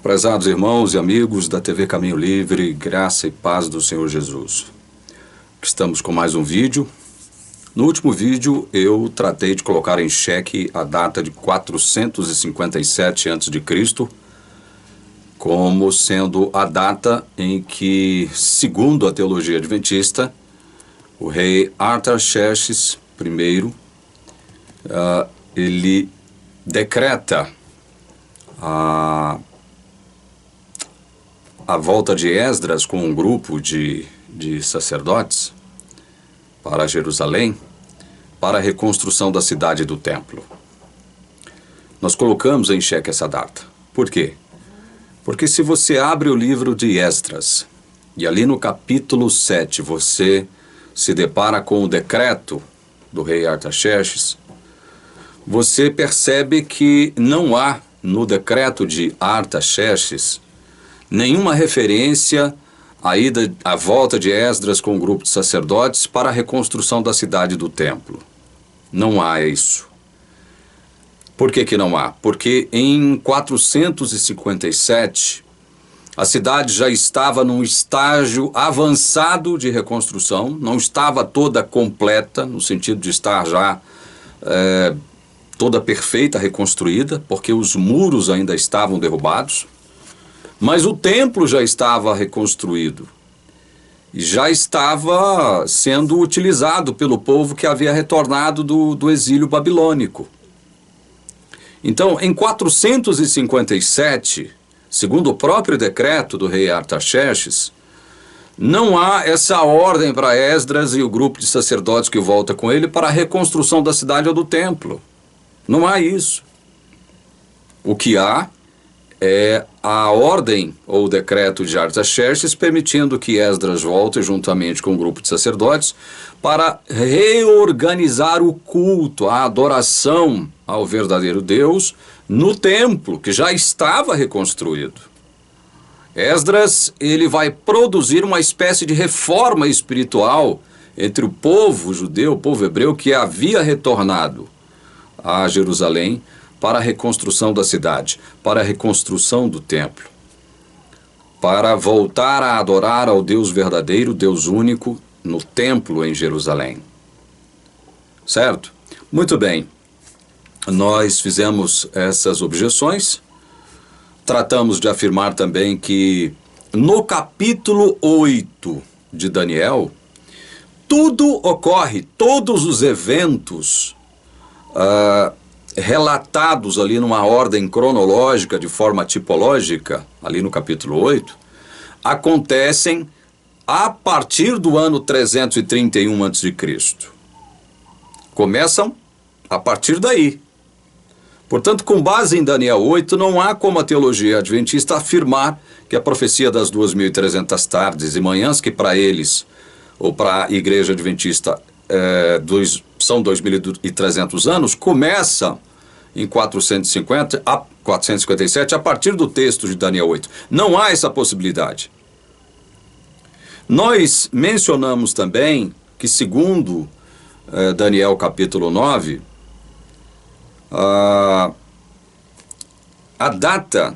Prezados irmãos e amigos da TV Caminho Livre, graça e paz do Senhor Jesus. Estamos com mais um vídeo. No último vídeo eu tratei de colocar em xeque a data de 457 a.C. como sendo a data em que, segundo a teologia adventista, o rei Artaxerxes I, ele decreta a volta de Esdras com um grupo de sacerdotes para Jerusalém, para a reconstrução da cidade e do templo. Nós colocamos em xeque essa data. Por quê? Porque se você abre o livro de Esdras, e ali no capítulo 7 você se depara com o decreto do rei Artaxerxes, você percebe que não há no decreto de Artaxerxes nenhuma referência à volta de Esdras com um grupo de sacerdotes para a reconstrução da cidade e do templo. Não há isso. Por que não há? Porque em 457, a cidade já estava num estágio avançado de reconstrução, não estava toda completa, no sentido de estar já toda perfeita, reconstruída, porque os muros ainda estavam derrubados. Mas o templo já estava reconstruído e já estava sendo utilizado pelo povo que havia retornado do exílio babilônico. Então, em 457, segundo o próprio decreto do rei Artaxerxes, não há essa ordem para Esdras e o grupo de sacerdotes que volta com ele para a reconstrução da cidade ou do templo. Não há isso. O que há é a ordem ou o decreto de Artaxerxes permitindo que Esdras volte juntamente com um grupo de sacerdotes para reorganizar o culto, a adoração ao verdadeiro Deus no templo que já estava reconstruído. Esdras, ele vai produzir uma espécie de reforma espiritual entre o povo judeu, o povo hebreu que havia retornado a Jerusalém para a reconstrução da cidade, para a reconstrução do templo, para voltar a adorar ao Deus verdadeiro, Deus único, no templo em Jerusalém. Certo? Muito bem. Nós fizemos essas objeções. Tratamos de afirmar também que no capítulo 8 de Daniel, tudo ocorre, todos os eventos relatados ali numa ordem cronológica, de forma tipológica, ali no capítulo 8, acontecem a partir do ano 331 a.C. Começam a partir daí. Portanto, com base em Daniel 8, não há como a teologia adventista afirmar que a profecia das 2.300 tardes e manhãs, que para eles, ou para a igreja adventista, são 2.300 anos, começa em 457 a partir do texto de Daniel 8. Não há essa possibilidade. Nós mencionamos também que, segundo Daniel capítulo 9, a data,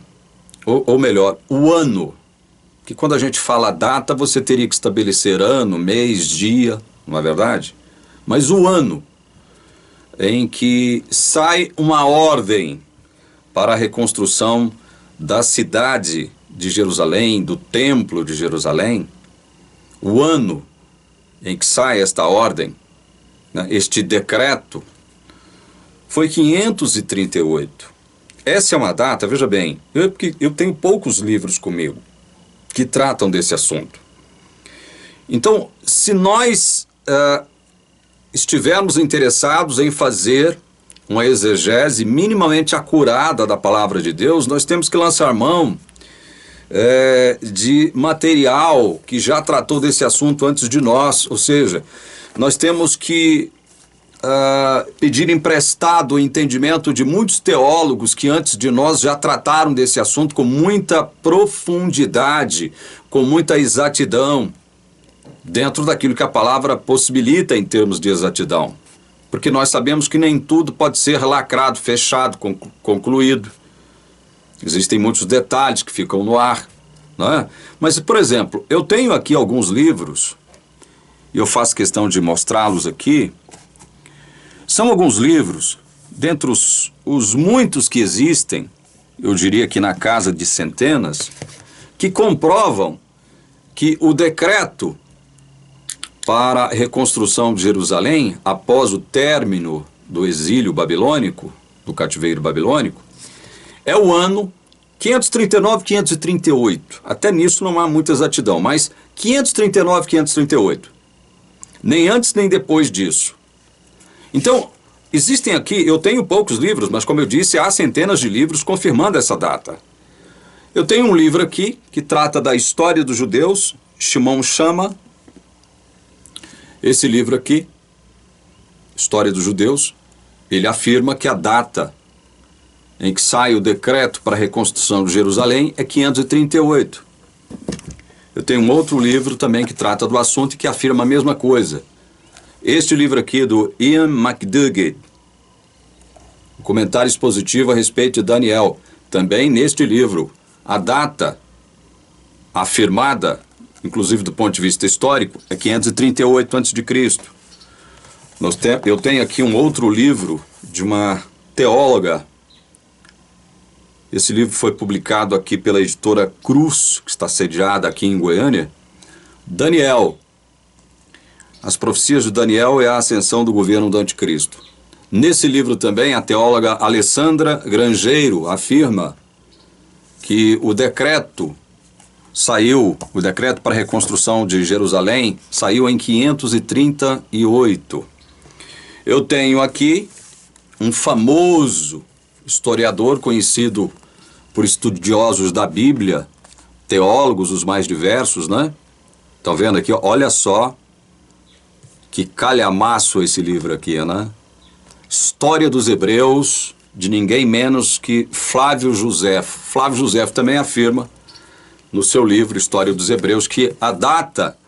ou melhor, o ano, que quando a gente fala data, você teria que estabelecer ano, mês, dia, não é verdade? Mas o ano em que sai uma ordem para a reconstrução da cidade de Jerusalém, do templo de Jerusalém, o ano em que sai esta ordem, né, este decreto, foi 538. Essa é uma data, veja bem, eu tenho poucos livros comigo que tratam desse assunto. Então, se nós estivermos interessados em fazer uma exegese minimamente acurada da palavra de Deus, nós temos que lançar mão de material que já tratou desse assunto antes de nós, ou seja, nós temos que pedir emprestado o entendimento de muitos teólogos que antes de nós já trataram desse assunto com muita profundidade, com muita exatidão, dentro daquilo que a palavra possibilita em termos de exatidão. Porque nós sabemos que nem tudo pode ser lacrado, fechado, concluído. Existem muitos detalhes que ficam no ar, não é? Mas, por exemplo, eu tenho aqui alguns livros, e eu faço questão de mostrá-los aqui. São alguns livros, dentre os muitos que existem, eu diria que na casa de centenas, que comprovam que o decreto para a reconstrução de Jerusalém, após o término do exílio babilônico, do cativeiro babilônico, é o ano 539, 538. Até nisso não há muita exatidão, mas 539, 538. Nem antes nem depois disso. Então, existem aqui, eu tenho poucos livros, mas como eu disse, há centenas de livros confirmando essa data. Eu tenho um livro aqui que trata da história dos judeus, Shimon Shama. Esse livro aqui, História dos Judeus, ele afirma que a data em que sai o decreto para a reconstrução de Jerusalém é 538. Eu tenho um outro livro também que trata do assunto e que afirma a mesma coisa. Este livro aqui do Ian McDougall, um comentário expositivo a respeito de Daniel. Também neste livro, a data afirmada, inclusive do ponto de vista histórico, é 538 a.C. Eu tenho aqui um outro livro de uma teóloga. Esse livro foi publicado aqui pela editora Cruz, que está sediada aqui em Goiânia. Daniel. As profecias de Daniel e a ascensão do governo do anticristo. Nesse livro também, a teóloga Alessandra Grangeiro afirma que o decreto para a reconstrução de Jerusalém saiu em 538. Eu tenho aqui um famoso historiador conhecido por estudiosos da Bíblia, teólogos os mais diversos, né? Estão vendo aqui? Olha só que calhamaço esse livro aqui, né? História dos Hebreus, de ninguém menos que Flávio Josefo. Flávio Josefo também afirma no seu livro História dos Hebreus que a data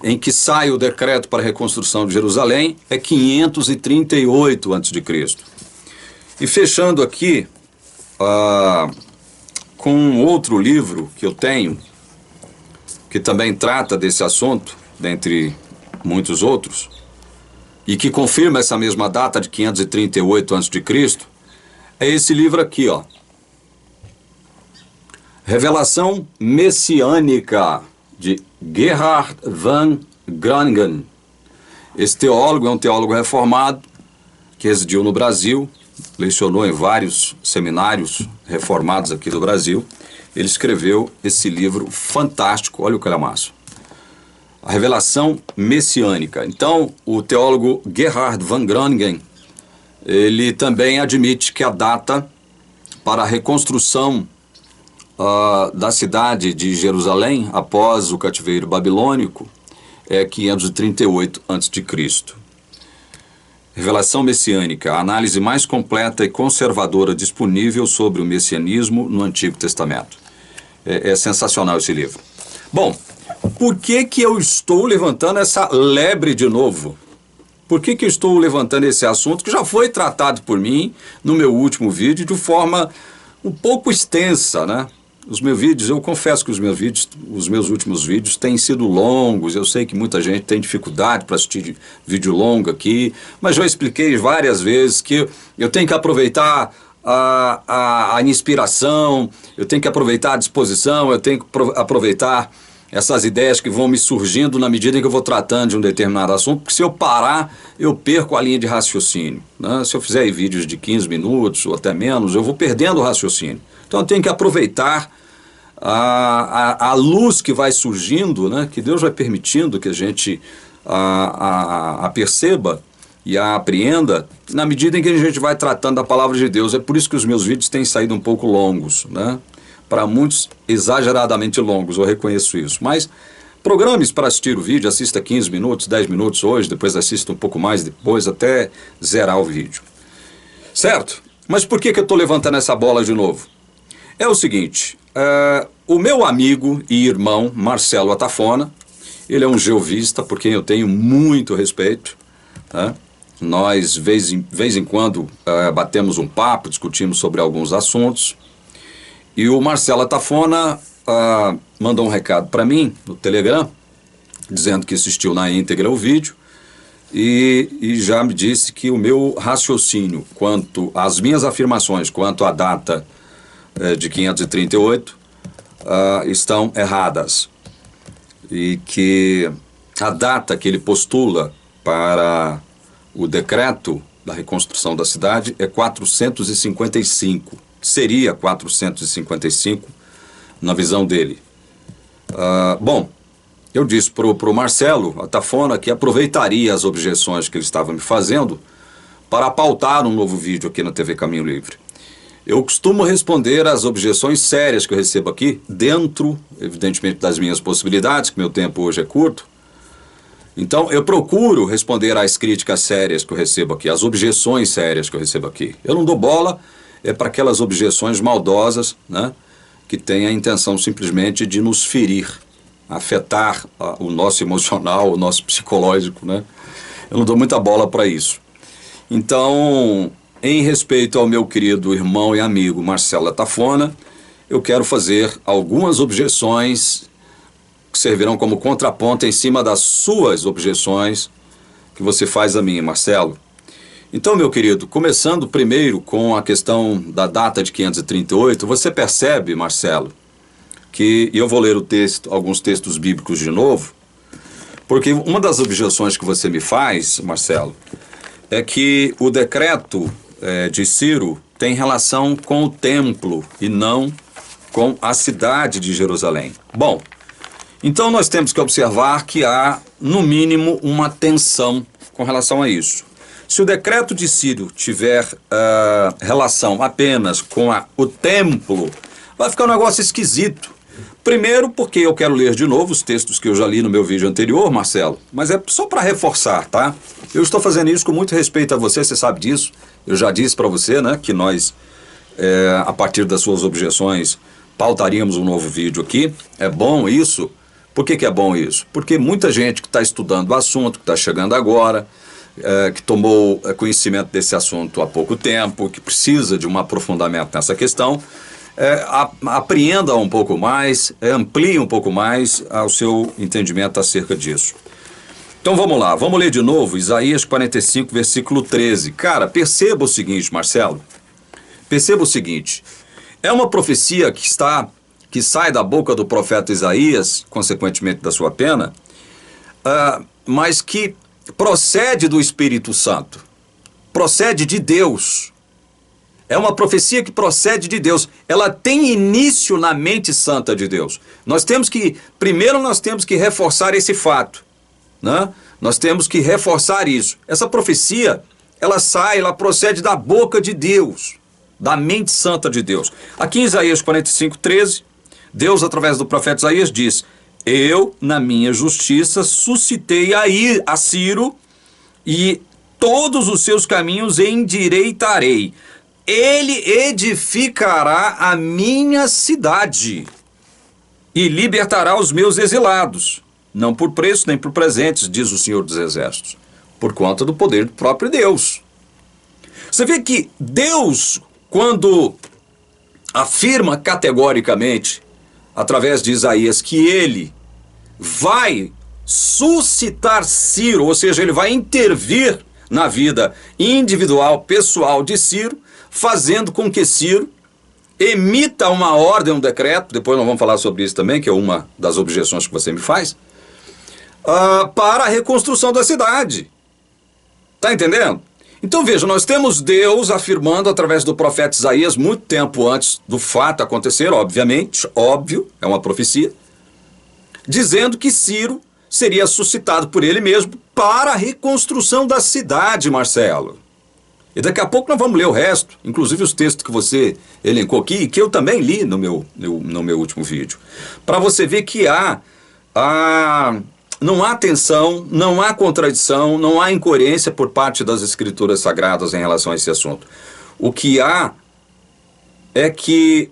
em que sai o decreto para a reconstrução de Jerusalém é 538 a.C. E fechando aqui com um outro livro que eu tenho, que também trata desse assunto, dentre muitos outros, e que confirma essa mesma data de 538 a.C., é esse livro aqui, ó. Revelação Messiânica, de Gerhard van Groningen. Esse teólogo é um teólogo reformado que residiu no Brasil, lecionou em vários seminários reformados aqui do Brasil. Ele escreveu esse livro fantástico, olha o calhamaço. A Revelação Messiânica. Então, o teólogo Gerhard van Groningen, ele também admite que a data para a reconstrução da cidade de Jerusalém, após o cativeiro babilônico, é 538 a.C. Revelação Messiânica, a análise mais completa e conservadora disponível sobre o messianismo no Antigo Testamento. É sensacional esse livro. Bom, por que eu estou levantando essa lebre de novo? Por que eu estou levantando esse assunto que já foi tratado por mim no meu último vídeo de forma um pouco extensa, né? Os meus vídeos, eu confesso que os meus últimos vídeos têm sido longos. Eu sei que muita gente tem dificuldade para assistir vídeo longo aqui, mas já expliquei várias vezes que eu tenho que aproveitar a inspiração, eu tenho que aproveitar a disposição, eu tenho que aproveitar essas ideias que vão me surgindo na medida em que eu vou tratando de um determinado assunto, porque se eu parar, eu perco a linha de raciocínio, né? Se eu fizer aí vídeos de 15 minutos ou até menos, eu vou perdendo o raciocínio. Então eu tenho que aproveitar a luz que vai surgindo, né? Que Deus vai permitindo que a gente a perceba e a apreenda na medida em que a gente vai tratando da palavra de Deus. É por isso que os meus vídeos têm saído um pouco longos, né? Para muitos, exageradamente longos, eu reconheço isso. Mas programe-se para assistir o vídeo, assista 15 minutos, 10 minutos hoje, depois assista um pouco mais depois, até zerar o vídeo. Certo? Mas por que eu estou levantando essa bola de novo? É o seguinte, o meu amigo e irmão, Marcelo Atafona, ele é um geovista, por quem eu tenho muito respeito, né? Nós, vez em quando, batemos um papo, discutimos sobre alguns assuntos. E o Marcelo Atafona mandou um recado para mim no Telegram, dizendo que assistiu na íntegra o vídeo e já me disse que o meu raciocínio quanto às minhas afirmações, quanto à data de 538, estão erradas. E que a data que ele postula para o decreto da reconstrução da cidade é 455. Seria 455 na visão dele. Bom, eu disse para o Marcelo Atafona que aproveitaria as objeções que ele estava me fazendo para pautar um novo vídeo aqui na TV Caminho Livre. Eu costumo responder às objeções sérias que eu recebo aqui, dentro, evidentemente, das minhas possibilidades, que meu tempo hoje é curto. Então, eu procuro responder às críticas sérias que eu recebo aqui, às objeções sérias que eu recebo aqui. Eu não dou bola para aquelas objeções maldosas, né, que têm a intenção simplesmente de nos ferir, afetar o nosso emocional, o nosso psicológico, né? Eu não dou muita bola para isso. Então, em respeito ao meu querido irmão e amigo Marcelo Atafona, eu quero fazer algumas objeções que servirão como contraponto em cima das suas objeções que você faz a mim, Marcelo. Então, meu querido, começando primeiro com a questão da data de 538, você percebe, Marcelo, que eu vou ler alguns textos bíblicos de novo, porque uma das objeções que você me faz, Marcelo, é que o decreto de Ciro tem relação com o templo e não com a cidade de Jerusalém. Bom, então nós temos que observar que há, no mínimo, uma tensão com relação a isso. Se o decreto de Ciro tiver relação apenas com o templo, vai ficar um negócio esquisito. Primeiro porque eu quero ler de novo os textos que eu já li no meu vídeo anterior, Marcelo, mas é só para reforçar, tá? Eu estou fazendo isso com muito respeito a você, você sabe disso. Eu já disse para você, né, que nós, a partir das suas objeções, pautaríamos um novo vídeo aqui. É bom isso. Por que é bom isso? Porque muita gente que está estudando o assunto, que está chegando agora, que tomou conhecimento desse assunto há pouco tempo, que precisa de um aprofundamento nessa questão, apreenda um pouco mais, amplie um pouco mais o seu entendimento acerca disso. Então vamos lá, vamos ler de novo Isaías 45, versículo 13. Cara, perceba o seguinte, Marcelo, perceba o seguinte, é uma profecia que sai da boca do profeta Isaías, consequentemente da sua pena, mas que procede do Espírito Santo, procede de Deus. É uma profecia que procede de Deus. Ela tem início na mente santa de Deus. Primeiro nós temos que reforçar esse fato, né? Nós temos que reforçar isso. Essa profecia, ela procede da boca de Deus, da mente santa de Deus. Aqui em Isaías 45, 13, Deus, através do profeta Isaías, diz: eu, na minha justiça, suscitei a Ciro e todos os seus caminhos endireitarei. Ele edificará a minha cidade e libertará os meus exilados, não por preço nem por presentes, diz o Senhor dos Exércitos, por conta do poder do próprio Deus. Você vê que Deus, quando afirma categoricamente, através de Isaías, que ele vai suscitar Ciro, ou seja, ele vai intervir na vida individual, pessoal de Ciro, fazendo com que Ciro emita uma ordem, um decreto, depois nós vamos falar sobre isso também, que é uma das objeções que você me faz, para a reconstrução da cidade. Tá entendendo? Então veja, nós temos Deus afirmando através do profeta Isaías, muito tempo antes do fato acontecer, obviamente, óbvio, é uma profecia, dizendo que Ciro seria suscitado por ele mesmo para a reconstrução da cidade, Marcelo. E daqui a pouco nós vamos ler o resto, inclusive os textos que você elencou aqui, e que eu também li no meu último vídeo, para você ver que não há tensão, não há contradição, não há incoerência por parte das escrituras sagradas em relação a esse assunto. O que há é que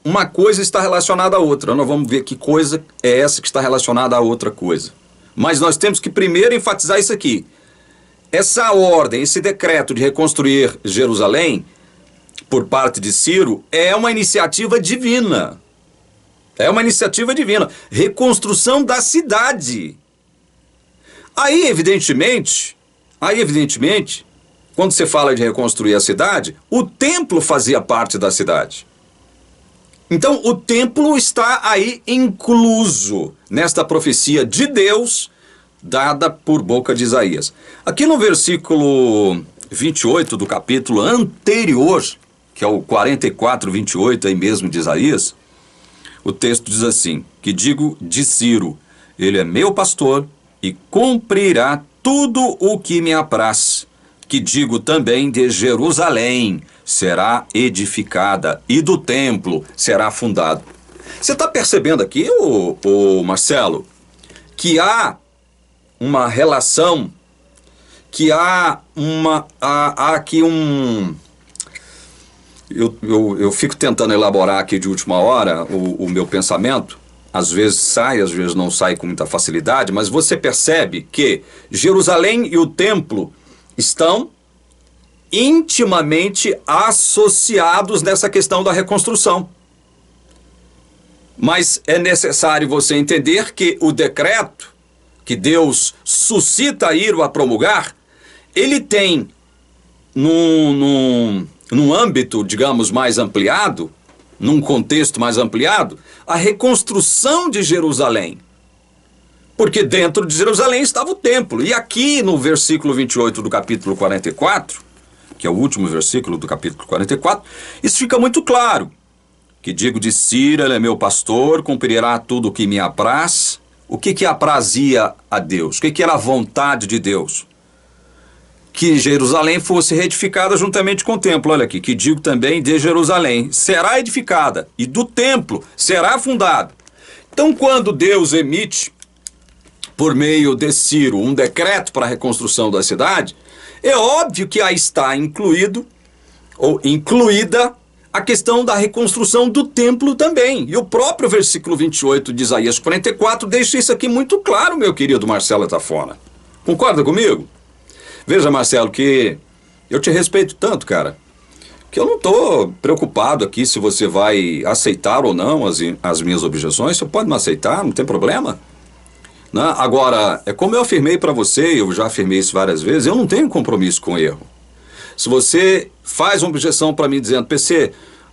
uma coisa está relacionada à outra. Nós vamos ver que coisa é essa que está relacionada à outra coisa. Mas nós temos que primeiro enfatizar isso aqui. essa ordem, esse decreto de reconstruir Jerusalém por parte de Ciro é uma iniciativa divina. É uma iniciativa divina. Reconstrução da cidade. Aí, evidentemente, quando você fala de reconstruir a cidade, o templo fazia parte da cidade. Então, o templo está aí incluso nesta profecia de Deus dada por boca de Isaías. Aqui no versículo 28 do capítulo anterior, que é o 44, 28 aí mesmo de Isaías, o texto diz assim, que digo de Ciro, ele é meu pastor e cumprirá tudo o que me apraz. Que digo também de Jerusalém, será edificada, e do templo será fundado. Você está percebendo aqui, Marcelo, que há uma relação, que há aqui um... Eu fico tentando elaborar aqui de última hora o meu pensamento, às vezes sai, às vezes não sai com muita facilidade, mas você percebe que Jerusalém e o templo estão intimamente associados nessa questão da reconstrução. Mas é necessário você entender que o decreto que Deus suscita Ciro a promulgar, ele tem num âmbito, digamos, mais ampliado, num contexto mais ampliado, a reconstrução de Jerusalém. Porque dentro de Jerusalém estava o templo. E aqui no versículo 28 do capítulo 44, que é o último versículo do capítulo 44, isso fica muito claro. Que digo de Ciro, ele é meu pastor, cumprirá tudo o que me apraz. O que aprazia a Deus? O que era a vontade de Deus? Que Jerusalém fosse reedificada juntamente com o templo. Olha aqui, que digo também de Jerusalém, será edificada, e do templo será fundado. Então, quando Deus emite, por meio de Ciro, um decreto para a reconstrução da cidade, é óbvio que aí está incluído, ou incluída, a questão da reconstrução do templo também. E o próprio versículo 28 de Isaías 44 deixa isso aqui muito claro, meu querido Marcelo Tafona. Concorda comigo? Veja, Marcelo, que eu te respeito tanto, cara, que eu não estou preocupado aqui se você vai aceitar ou não as minhas objeções. Você pode não aceitar, não tem problema. Né? Agora, é como eu afirmei para você, eu já afirmei isso várias vezes, eu não tenho compromisso com erro. Se você faz uma objeção para mim dizendo, PC,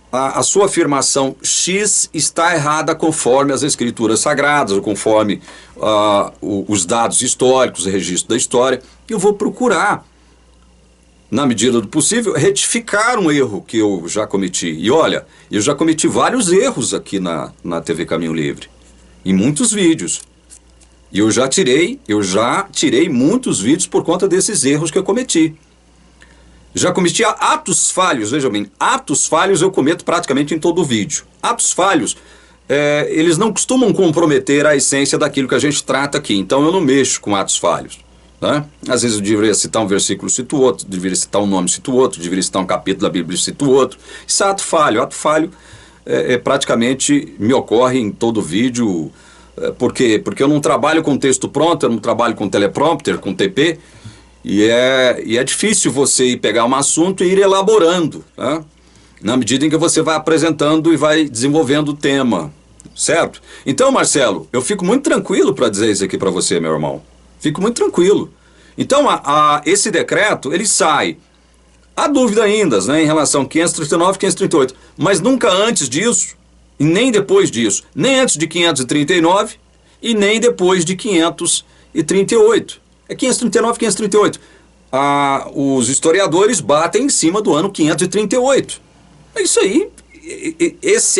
a sua afirmação X está errada conforme as escrituras sagradas, ou conforme os dados históricos, o registro da história, eu vou procurar, na medida do possível, retificar um erro que eu já cometi. E olha, eu já cometi vários erros aqui na TV Caminho Livre, em muitos vídeos. E eu já tirei muitos vídeos por conta desses erros que eu cometi. Já cometi atos falhos, veja bem, atos falhos eu cometo praticamente em todo o vídeo. Atos falhos, eles não costumam comprometer a essência daquilo que a gente trata aqui, então eu não mexo com atos falhos. Né? Às vezes eu deveria citar um versículo, cito outro, deveria citar um nome, cito outro, deveria citar um capítulo da Bíblia, cito outro. Isso é ato falho. Ato falho praticamente me ocorre em todo o vídeo. Por quê? Porque eu não trabalho com texto pronto, eu não trabalho com teleprompter, com TP, e é difícil você ir pegar um assunto e ir elaborando, tá? Na medida em que você vai apresentando e vai desenvolvendo o tema, certo? Então, Marcelo, eu fico muito tranquilo para dizer isso aqui para você, meu irmão. Fico muito tranquilo. Então, esse decreto, ele sai. Há dúvida ainda, né, em relação a 539 e 538, mas nunca antes disso, e nem depois disso, nem antes de 539 e nem depois de 538. É 539 e 538. Os historiadores batem em cima do ano 538. É isso aí.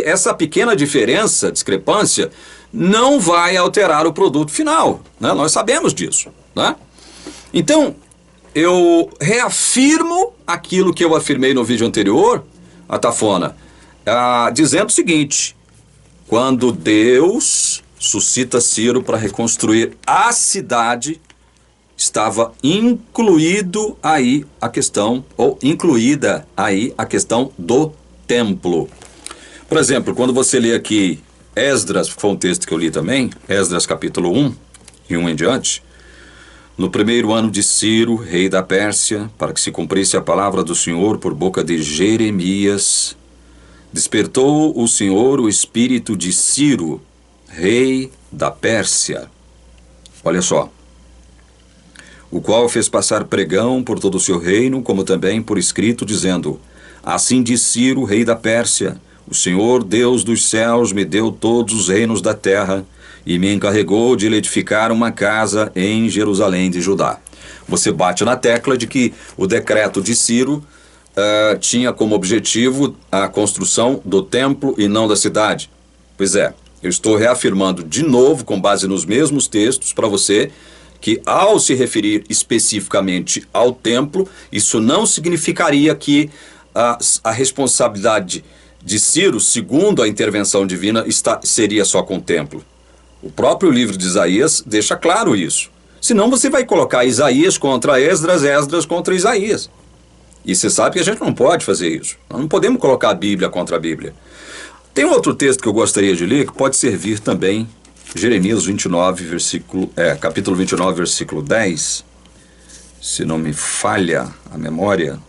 Essa pequena diferença, discrepância, não vai alterar o produto final. Né? Nós sabemos disso. Né? Então, eu reafirmo aquilo que eu afirmei no vídeo anterior, a Tafona, dizendo o seguinte: quando Deus suscita Ciro para reconstruir a cidade, estava incluído aí a questão, ou incluída aí a questão do templo. Por exemplo, quando você lê aqui Esdras, que foi um texto que eu li também, Esdras capítulo 1 e 1 em diante, no primeiro ano de Ciro, rei da Pérsia, para que se cumprisse a palavra do Senhor por boca de Jeremias, despertou o Senhor o espírito de Ciro, rei da Pérsia. Olha só. O qual fez passar pregão por todo o seu reino, como também por escrito, dizendo: assim diz Ciro, rei da Pérsia: o Senhor, Deus dos céus, me deu todos os reinos da terra e me encarregou de lhe edificar uma casa em Jerusalém de Judá. Você bate na tecla de que o decreto de Ciro tinha como objetivo a construção do templo e não da cidade. Pois é, eu estou reafirmando de novo, com base nos mesmos textos, para você, que ao se referir especificamente ao templo, isso não significaria que a responsabilidade de Ciro, segundo a intervenção divina, seria só com o templo. O próprio livro de Isaías deixa claro isso. Senão você vai colocar Isaías contra Esdras, Esdras contra Isaías. E você sabe que a gente não pode fazer isso. Nós não podemos colocar a Bíblia contra a Bíblia. Tem outro texto que eu gostaria de ler, que pode servir também, Jeremias 29, capítulo 29, versículo 10, se não me falha a memória.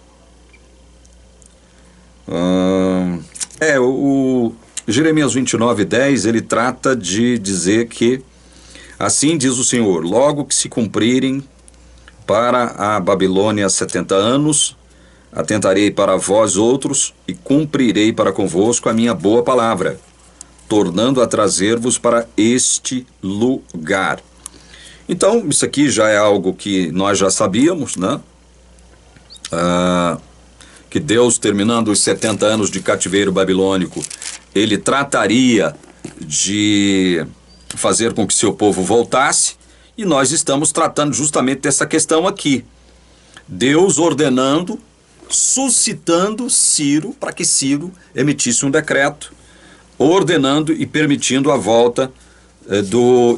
O Jeremias 29, 10, ele trata de dizer que, assim diz o Senhor, logo que se cumprirem para a Babilônia 70 anos, atentarei para vós outros e cumprirei para convosco a minha boa palavra, tornando a trazer-vos para este lugar. Então, isso aqui já é algo que nós já sabíamos, né? Que Deus, terminando os 70 anos de cativeiro babilônico, ele trataria de fazer com que seu povo voltasse, e nós estamos tratando justamente dessa questão aqui. Deus ordenando, suscitando Ciro, para que Ciro emitisse um decreto, ordenando e permitindo a volta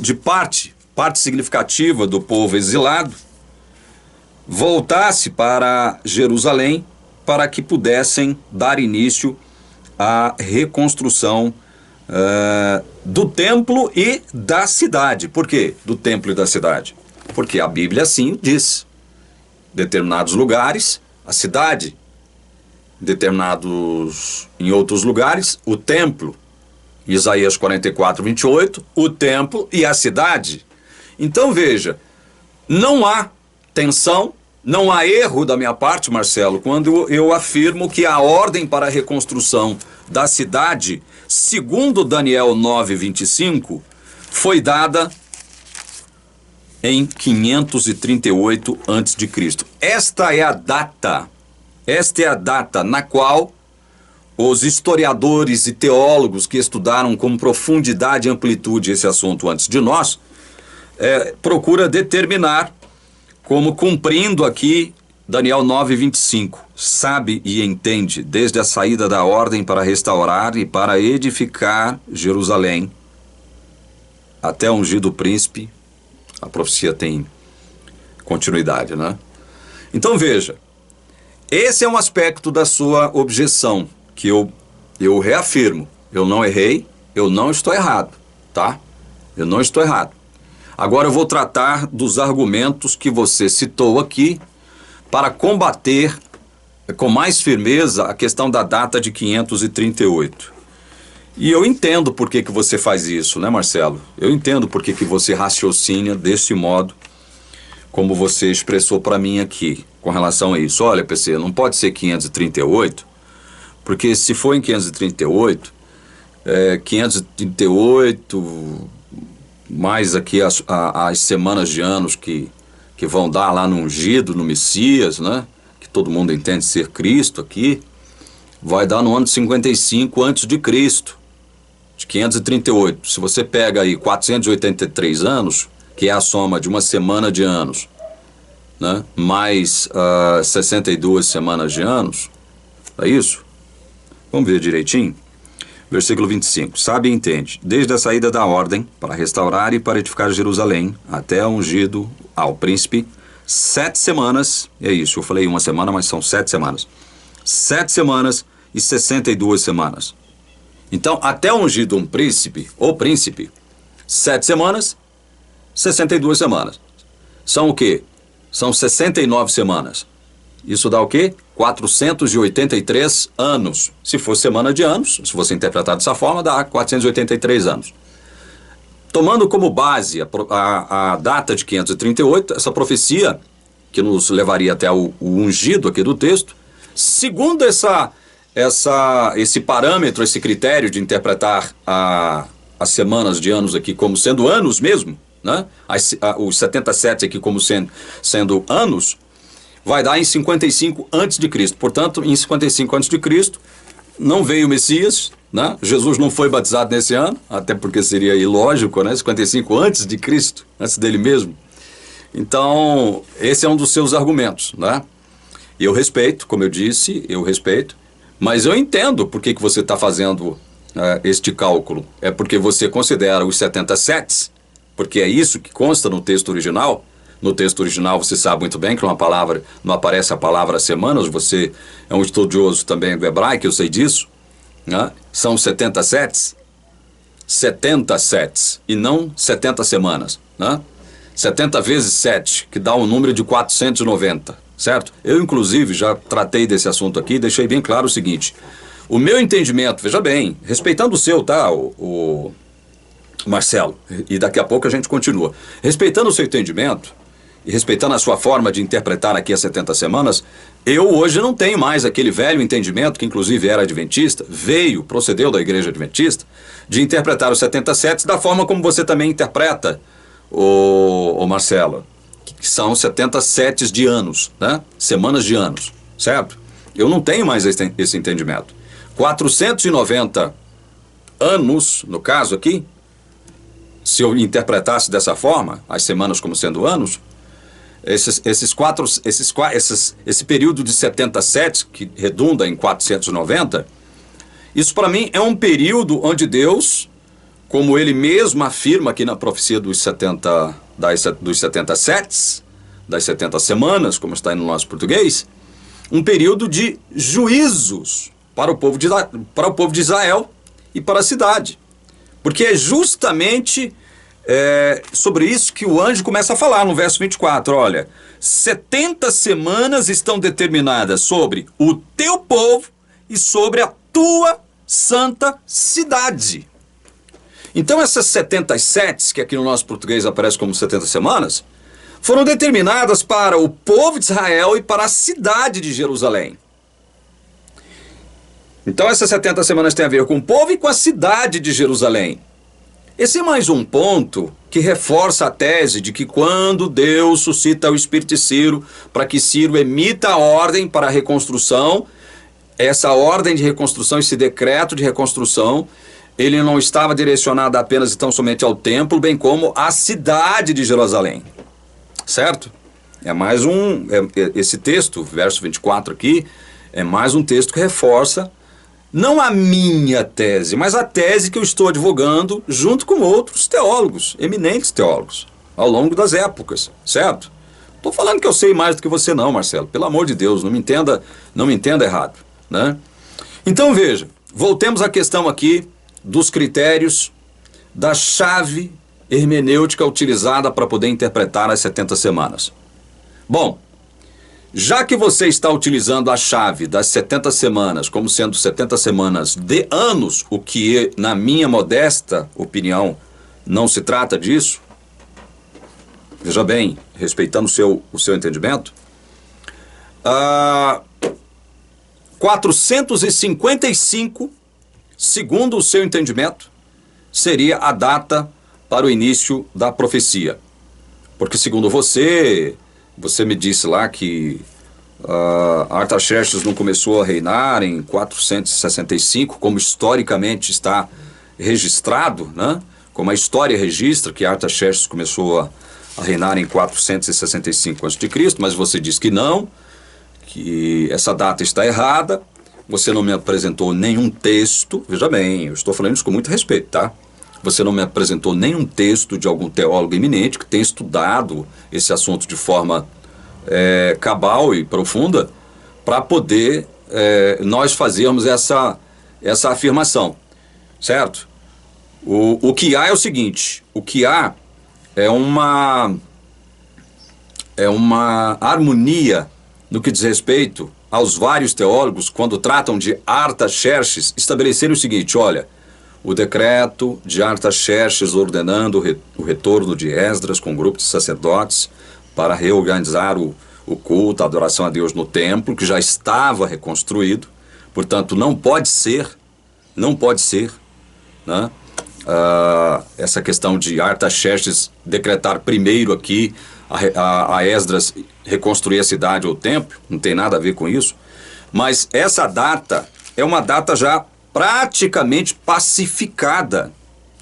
de parte significativa do povo exilado, voltasse para Jerusalém, para que pudessem dar início à reconstrução do templo e da cidade. Por quê? Do templo e da cidade. Porque a Bíblia assim diz. Determinados lugares, a cidade. Em outros lugares, o templo. Isaías 44, 28, o templo e a cidade. Então veja, não há tensão, não há erro da minha parte, Marcelo, quando eu afirmo que a ordem para a reconstrução da cidade, segundo Daniel 9, 25, foi dada em 538 a.C. Esta é a data na qual os historiadores e teólogos que estudaram com profundidade e amplitude esse assunto antes de nós, procura determinar como cumprindo aqui Daniel 9, 25. Sabe e entende, desde a saída da ordem para restaurar e para edificar Jerusalém, até ungir do príncipe, a profecia tem continuidade, né? Então veja, esse é um aspecto da sua objeção, que eu reafirmo, eu não errei, eu não estou errado, tá? Eu não estou errado. Agora eu vou tratar dos argumentos que você citou aqui para combater com mais firmeza a questão da data de 538. E eu entendo por que você faz isso, né, Marcelo? Eu entendo por que você raciocina desse modo, como você expressou para mim aqui, com relação a isso. Olha, PC, não pode ser 538, porque se for em 538, 538, mais aqui as semanas de anos que vão dar lá no ungido, no Messias, né? Que todo mundo entende ser Cristo aqui, vai dar no ano de 55 a.C., de 538. Se você pega aí 483 anos, que é a soma de uma semana de anos, né? Mais 62 semanas de anos, é isso? Vamos ver direitinho? Versículo 25. Sabe e entende, desde a saída da ordem para restaurar e para edificar Jerusalém, até ungido ao príncipe, 7 semanas, é isso, eu falei uma semana, mas são 7 semanas. 7 semanas e 62 semanas. Então, até ungido um príncipe, ou príncipe, 7 semanas, 62 semanas. são o quê? São 69 semanas. Isso dá o quê? 483 anos. Se for semana de anos, se você interpretar dessa forma, dá 483 anos. Tomando como base a data de 538, essa profecia, que nos levaria até o ungido aqui do texto, segundo esse parâmetro, esse critério de interpretar as semanas de anos aqui como sendo anos mesmo, né? Os 77 aqui como sendo anos, vai dar em 55 a.C. Portanto, em 55 a.C., não veio o Messias, né? Jesus não foi batizado nesse ano, até porque seria ilógico, né? 55 a.C., antes dele mesmo. Então, esse é um dos seus argumentos, né? Eu respeito, como eu disse, eu respeito, mas eu entendo por que você está fazendo este cálculo. É porque você considera os 77, porque é isso que consta no texto original. No texto original você sabe muito bem que não aparece a palavra semanas, você é um estudioso também do hebraico, eu sei disso, né? São 77 e não 70 semanas, né? 70 vezes 7, que dá um número de 490, certo? Eu, inclusive, já tratei desse assunto aqui e deixei bem claro o seguinte: o meu entendimento, veja bem, respeitando o seu, tá, o Marcelo, e daqui a pouco a gente continua. Respeitando o seu entendimento e respeitando a sua forma de interpretar aqui as 70 semanas, eu hoje não tenho mais aquele velho entendimento, que inclusive era adventista, procedeu da igreja adventista, de interpretar os 77 da forma como você também interpreta, o Marcelo, que são 77 de anos, né? Semanas de anos, certo? Eu não tenho mais esse entendimento. 490 anos, no caso aqui, se eu interpretasse dessa forma, as semanas como sendo anos, esse período de 77, que redunda em 490, isso para mim é um período onde Deus, como ele mesmo afirma aqui na profecia dos 77, das 70 semanas, como está aí no nosso português, um período de juízos para o povo de Israel e para a cidade. Porque é justamente sobre isso que o anjo começa a falar no verso 24. Olha, 70 semanas estão determinadas sobre o teu povo e sobre a tua santa cidade. Então essas 77, que aqui no nosso português aparece como 70 semanas, foram determinadas para o povo de Israel e para a cidade de Jerusalém. Então essas 70 semanas têm a ver com o povo e com a cidade de Jerusalém. Esse é mais um ponto que reforça a tese de que quando Deus suscita o espírito de Ciro para que Ciro emita a ordem para a reconstrução, essa ordem de reconstrução, esse decreto de reconstrução, ele não estava direcionado apenas e tão somente ao templo, bem como à cidade de Jerusalém. Certo? É mais esse texto, verso 24 aqui, é mais um texto que reforça não a minha tese, mas a tese que eu estou advogando junto com outros teólogos, eminentes teólogos, ao longo das épocas, certo? Estou falando que eu sei mais do que você não, Marcelo, pelo amor de Deus, não me entenda errado, né? Então veja, voltemos à questão aqui dos critérios da chave hermenêutica utilizada para poder interpretar as 70 semanas. Bom, já que você está utilizando a chave das 70 semanas como sendo 70 semanas de anos, o que, na minha modesta opinião, não se trata disso, veja bem, respeitando o seu entendimento, 455, segundo o seu entendimento, seria a data para o início da profecia. Porque segundo você me disse lá que Artaxerxes não começou a reinar em 465, como historicamente está registrado, né? Como a história registra que Artaxerxes começou a reinar em 465 a.C., mas você diz que não, que essa data está errada, você não me apresentou nenhum texto, veja bem, eu estou falando isso com muito respeito, tá? Você não me apresentou nenhum texto de algum teólogo eminente que tenha estudado esse assunto de forma cabal e profunda para poder nós fazermos essa afirmação, certo? O que há é o seguinte, o que há é é uma harmonia no que diz respeito aos vários teólogos, quando tratam de Artaxerxes, estabelecerem o seguinte: olha, o decreto de Artaxerxes ordenando o retorno de Esdras com um grupo de sacerdotes para reorganizar o culto, a adoração a Deus no templo, que já estava reconstruído, portanto não pode ser, né, essa questão de Artaxerxes decretar primeiro aqui a Esdras reconstruir a cidade ou o templo, não tem nada a ver com isso, mas essa data é uma data já praticamente pacificada,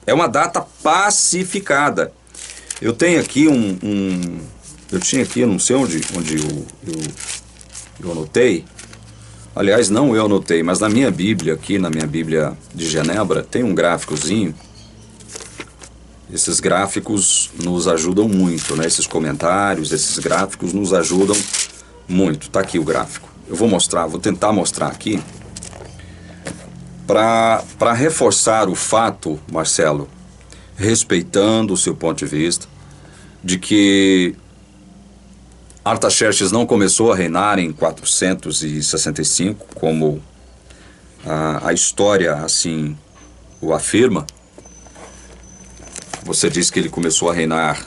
é uma data pacificada. Eu tenho aqui eu tinha aqui, não sei onde eu anotei, aliás, não eu anotei, mas na minha Bíblia, aqui na minha Bíblia de Genebra, tem um gráficozinho. Esses gráficos nos ajudam muito, né? Esses comentários, esses gráficos nos ajudam muito. Tá aqui o gráfico. Eu vou mostrar, vou tentar mostrar aqui para reforçar o fato, Marcelo, respeitando o seu ponto de vista, de que Artaxerxes não começou a reinar em 465, como a história assim o afirma. Você disse que ele começou a reinar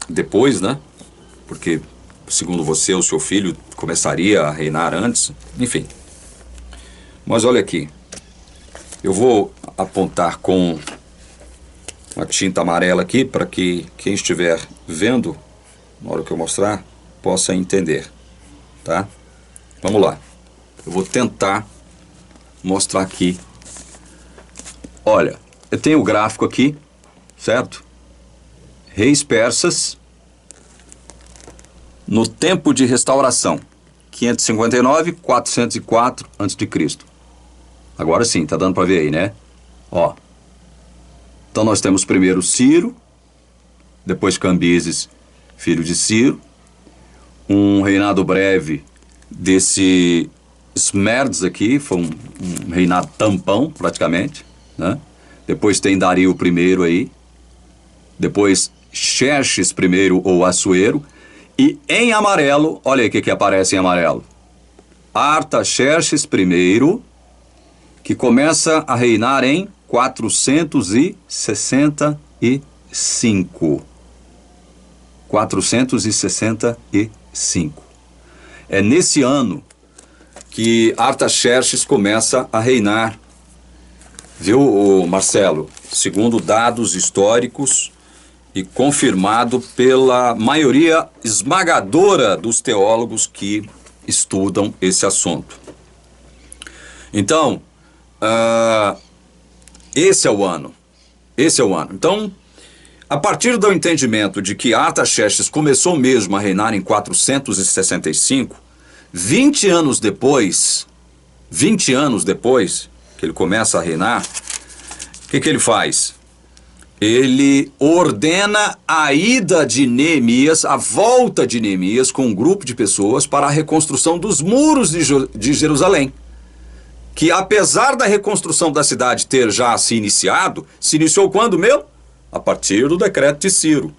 depois, né? Porque, segundo você, o seu filho começaria a reinar antes. Enfim. Mas olha aqui. Eu vou apontar com uma tinta amarela aqui para que quem estiver vendo, na hora que eu mostrar, possa entender. Tá? Vamos lá. Eu vou tentar mostrar aqui. Olha. Eu tenho o gráfico aqui, certo? Reis persas no tempo de restauração, 559, 404 a.C. Agora sim, tá dando para ver aí, né? Ó. Então nós temos primeiro Ciro, depois Cambises, filho de Ciro, um reinado breve desse Esmerdes aqui, foi um reinado tampão, praticamente, né? Depois tem Dario I aí. Depois Xerxes I ou Assuero. E em amarelo, olha aí o que aparece em amarelo. Artaxerxes I, que começa a reinar em 465. 465. É nesse ano que Artaxerxes começa a reinar. Viu, Marcelo? Segundo dados históricos e confirmado pela maioria esmagadora dos teólogos que estudam esse assunto. Então, esse é o ano. Esse é o ano. Então, a partir do entendimento de que Artaxerxes começou mesmo a reinar em 465, 20 anos depois que ele começa a reinar, o que ele faz? Ele ordena a ida de Neemias, a volta de Neemias com um grupo de pessoas para a reconstrução dos muros de Jerusalém. Que apesar da reconstrução da cidade ter já se iniciou quando, a partir do decreto de Ciro.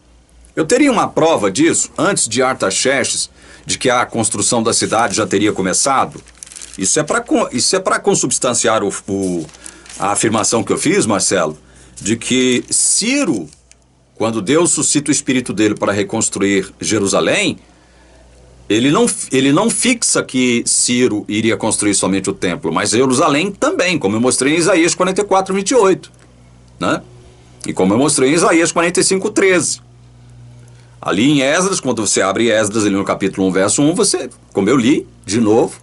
Eu teria uma prova disso, antes de Artaxerxes, de que a construção da cidade já teria começado? Isso é para consubstanciar a afirmação que eu fiz, Marcelo, de que Ciro, quando Deus suscita o espírito dele para reconstruir Jerusalém, ele não fixa que Ciro iria construir somente o templo, mas Jerusalém também, como eu mostrei em Isaías 44, 28. Né? E como eu mostrei em Isaías 45, 13. Ali em Esdras, quando você abre Esdras ali no capítulo 1, verso 1, você, como eu li, de novo,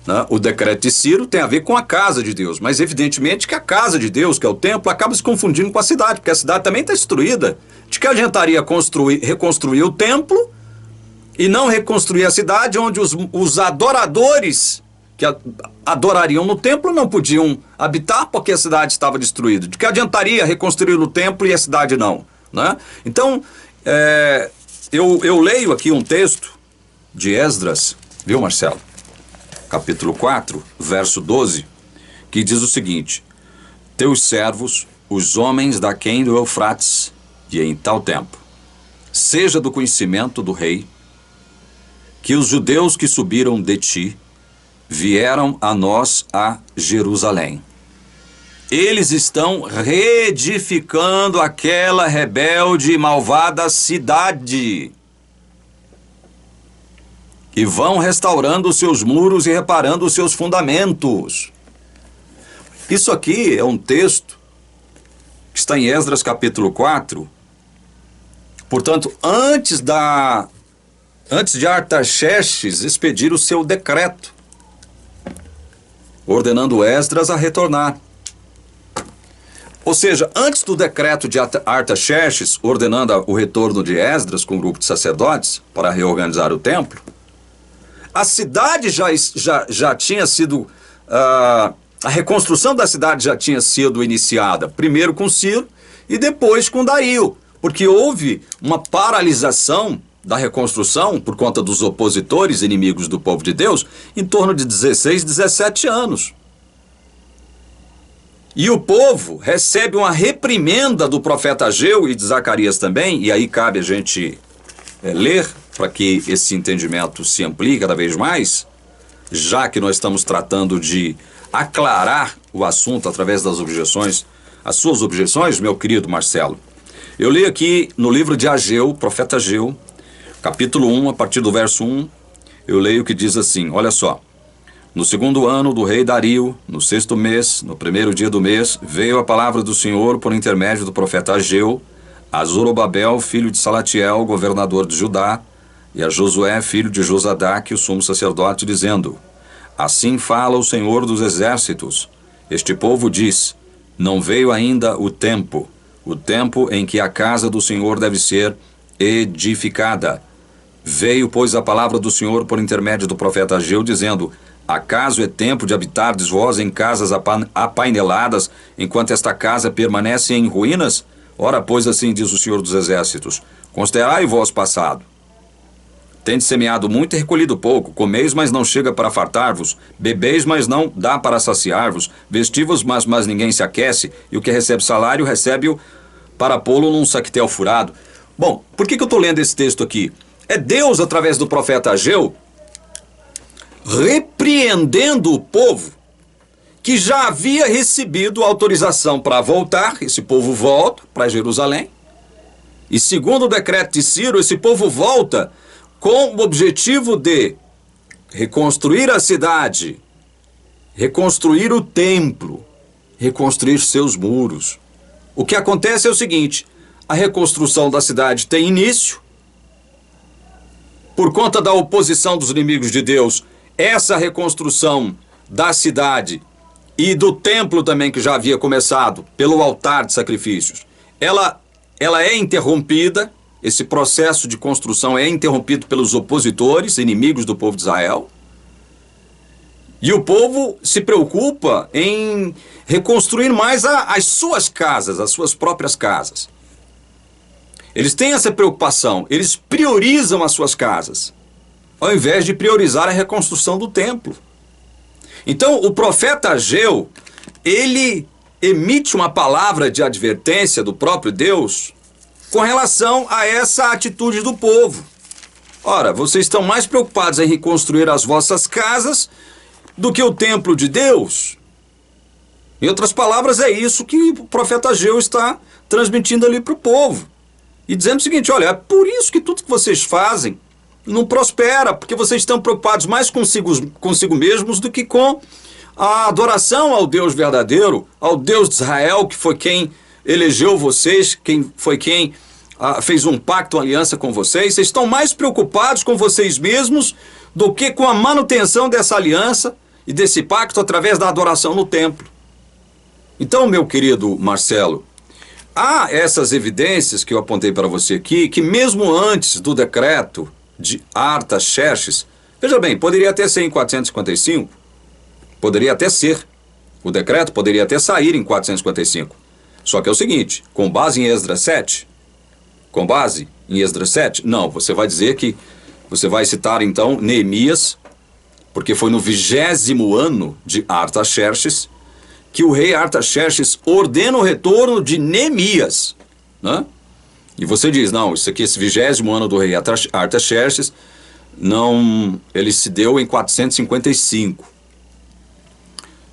né, o decreto de Ciro tem a ver com a casa de Deus, mas evidentemente que a casa de Deus, que é o templo, acaba se confundindo com a cidade, porque a cidade também está destruída. De que adiantaria reconstruir o templo e não reconstruir a cidade, onde os adoradores que adorariam no templo não podiam habitar porque a cidade estava destruída? De que adiantaria reconstruir o templo e a cidade não? Né? Então, eu leio aqui um texto de Esdras, viu, Marcelo? Capítulo 4, verso 12, que diz o seguinte: teus servos, os homens daquém do Eufrates, e em tal tempo, seja do conhecimento do rei, que os judeus que subiram de ti vieram a nós a Jerusalém. Eles estão reedificando aquela rebelde e malvada cidade. E vão restaurando os seus muros e reparando os seus fundamentos. Isso aqui é um texto que está em Esdras capítulo 4. Portanto, antes de Artaxerxes expedir o seu decreto, ordenando Esdras a retornar. Ou seja, antes do decreto de Artaxerxes, ordenando o retorno de Esdras com um grupo de sacerdotes para reorganizar o templo, a cidade já tinha sido... a reconstrução da cidade já tinha sido iniciada, primeiro com Ciro e depois com Dario, porque houve uma paralisação da reconstrução por conta dos opositores inimigos do povo de Deus em torno de 16, 17 anos. E o povo recebe uma reprimenda do profeta Ageu e de Zacarias também, e aí cabe a gente ler para que esse entendimento se amplie cada vez mais, já que nós estamos tratando de aclarar o assunto através das objeções, as suas objeções, meu querido Marcelo. Eu leio aqui no livro de Ageu, profeta Ageu, capítulo 1, a partir do verso 1, eu leio que diz assim, olha só. No segundo ano do rei Dario, no sexto mês, no primeiro dia do mês, veio a palavra do Senhor por intermédio do profeta Ageu, a Zorobabel, filho de Salatiel, governador de Judá, e a Josué, filho de Josadaque, o sumo sacerdote, dizendo: Assim fala o Senhor dos exércitos. Este povo diz: Não veio ainda o tempo em que a casa do Senhor deve ser edificada. Veio, pois, a palavra do Senhor por intermédio do profeta Ageu, dizendo: Acaso é tempo de habitardes vós em casas apaineladas, enquanto esta casa permanece em ruínas? Ora, pois, assim diz o Senhor dos exércitos: Considerai vós passado. Tendes semeado muito e recolhido pouco, comeis, mas não chega para fartar-vos, bebeis, mas não dá para saciar-vos, vestivos, mas ninguém se aquece, e o que recebe salário, recebe-o para pô-lo num saquetel furado. Bom, por que eu estou lendo esse texto aqui? É Deus, através do profeta Ageu, repreendendo o povo que já havia recebido autorização para voltar. Esse povo volta para Jerusalém, e segundo o decreto de Ciro, esse povo volta com o objetivo de reconstruir a cidade, reconstruir o templo, reconstruir seus muros. O que acontece é o seguinte: a reconstrução da cidade tem início, por conta da oposição dos inimigos de Deus. Essa reconstrução da cidade e do templo também, que já havia começado pelo altar de sacrifícios, ela é interrompida. Esse processo de construção é interrompido pelos opositores, inimigos do povo de Israel. E o povo se preocupa em reconstruir mais as suas casas, as suas próprias casas. Eles têm essa preocupação, eles priorizam as suas casas, ao invés de priorizar a reconstrução do templo. Então, o profeta Ageu, ele emite uma palavra de advertência do próprio Deus com relação a essa atitude do povo. Ora, vocês estão mais preocupados em reconstruir as vossas casas do que o templo de Deus? Em outras palavras, é isso que o profeta Ageu está transmitindo ali para o povo. E dizendo o seguinte: olha, é por isso que tudo que vocês fazem não prospera, porque vocês estão preocupados mais consigo mesmos do que com a adoração ao Deus verdadeiro, ao Deus de Israel, que foi quem elegeu vocês, quem fez um pacto, uma aliança com vocês. Vocês estão mais preocupados com vocês mesmos do que com a manutenção dessa aliança e desse pacto através da adoração no templo. Então, meu querido Marcelo, há essas evidências que eu apontei para você aqui, que mesmo antes do decreto de Artaxerxes, veja bem, poderia até ser em 455, poderia até ser, o decreto poderia até sair em 455, só que é o seguinte: com base em Esdras 7, não, você vai dizer que, você vai citar então Neemias, porque foi no 20º ano de Artaxerxes que o rei Artaxerxes ordena o retorno de Neemias, né? E você diz, não, isso aqui, esse 20º ano do rei Artaxerxes, não, ele se deu em 455.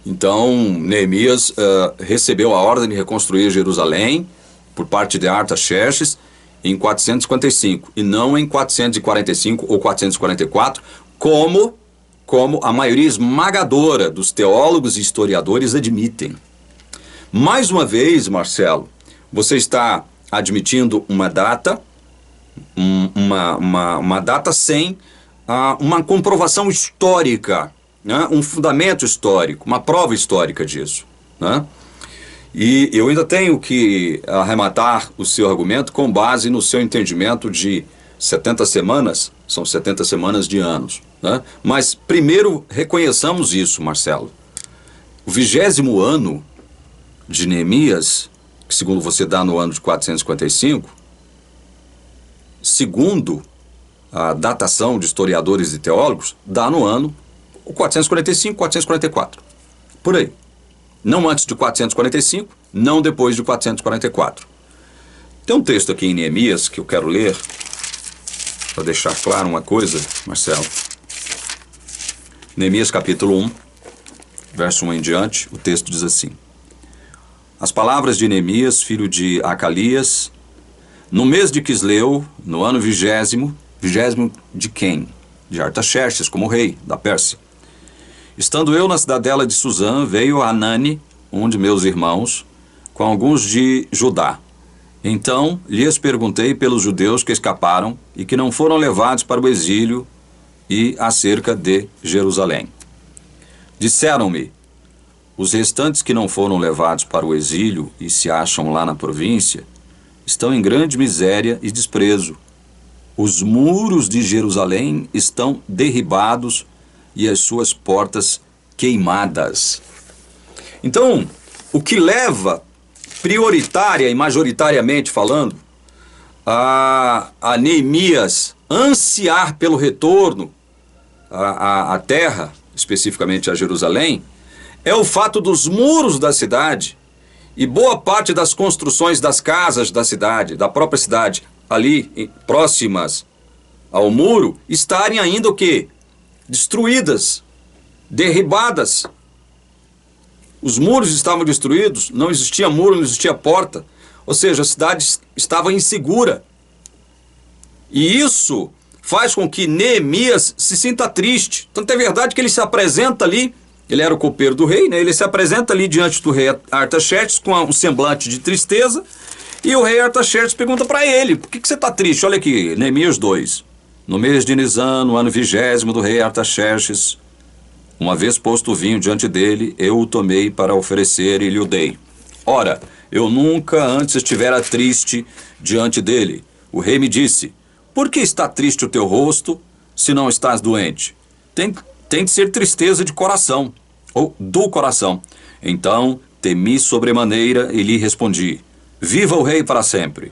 Então, Neemias recebeu a ordem de reconstruir Jerusalém por parte de Artaxerxes em 455, e não em 445 ou 444, como a maioria esmagadora dos teólogos e historiadores admitem. Mais uma vez, Marcelo, você está admitindo uma data, uma data sem uma comprovação histórica, né? Um fundamento histórico, uma prova histórica disso, né? E eu ainda tenho que arrematar o seu argumento com base no seu entendimento de 70 semanas, são 70 semanas de anos, né? Mas primeiro reconheçamos isso, Marcelo. O 20º ano de Neemias, que segundo você dá no ano de 455, segundo a datação de historiadores e teólogos, dá no ano 445, 444, por aí. Não antes de 445, não depois de 444. Tem um texto aqui em Neemias que eu quero ler, para deixar claro uma coisa, Marcelo. Neemias capítulo 1, verso 1 em diante, o texto diz assim: As palavras de Neemias, filho de Acalias, no mês de Quisleu, no ano 20º de quem? De Artaxerxes, como rei da Pérsia. Estando eu na cidadela de Suzã, veio Hanani, um de meus irmãos, com alguns de Judá. Então lhes perguntei pelos judeus que escaparam e que não foram levados para o exílio e acerca de Jerusalém. Disseram-me: os restantes que não foram levados para o exílio e se acham lá na província, estão em grande miséria e desprezo. Os muros de Jerusalém estão derribados e as suas portas queimadas. Então, o que leva, prioritária e majoritariamente falando, a Neemias ansiar pelo retorno à terra, especificamente a Jerusalém, é o fato dos muros da cidade e boa parte das construções das casas da cidade, da própria cidade, ali próximas ao muro, estarem ainda o quê? Destruídas, derribadas. Os muros estavam destruídos, não existia muro, não existia porta. Ou seja, a cidade estava insegura. E isso faz com que Neemias se sinta triste. Tanto é verdade que ele se apresenta ali, ele era o copeiro do rei, né? Ele se apresenta ali diante do rei Artaxerxes com um semblante de tristeza. E o rei Artaxerxes pergunta para ele: por que você está triste? Olha aqui, Neemias 2. No mês de Nisan, no ano 20º do rei Artaxerxes, uma vez posto o vinho diante dele, eu o tomei para oferecer e lhe o dei. Ora, eu nunca antes estivera triste diante dele. O rei me disse: por que está triste o teu rosto, se não estás doente? Tem de ser tristeza de coração, ou do coração. Então temi sobremaneira e lhe respondi: viva o rei para sempre.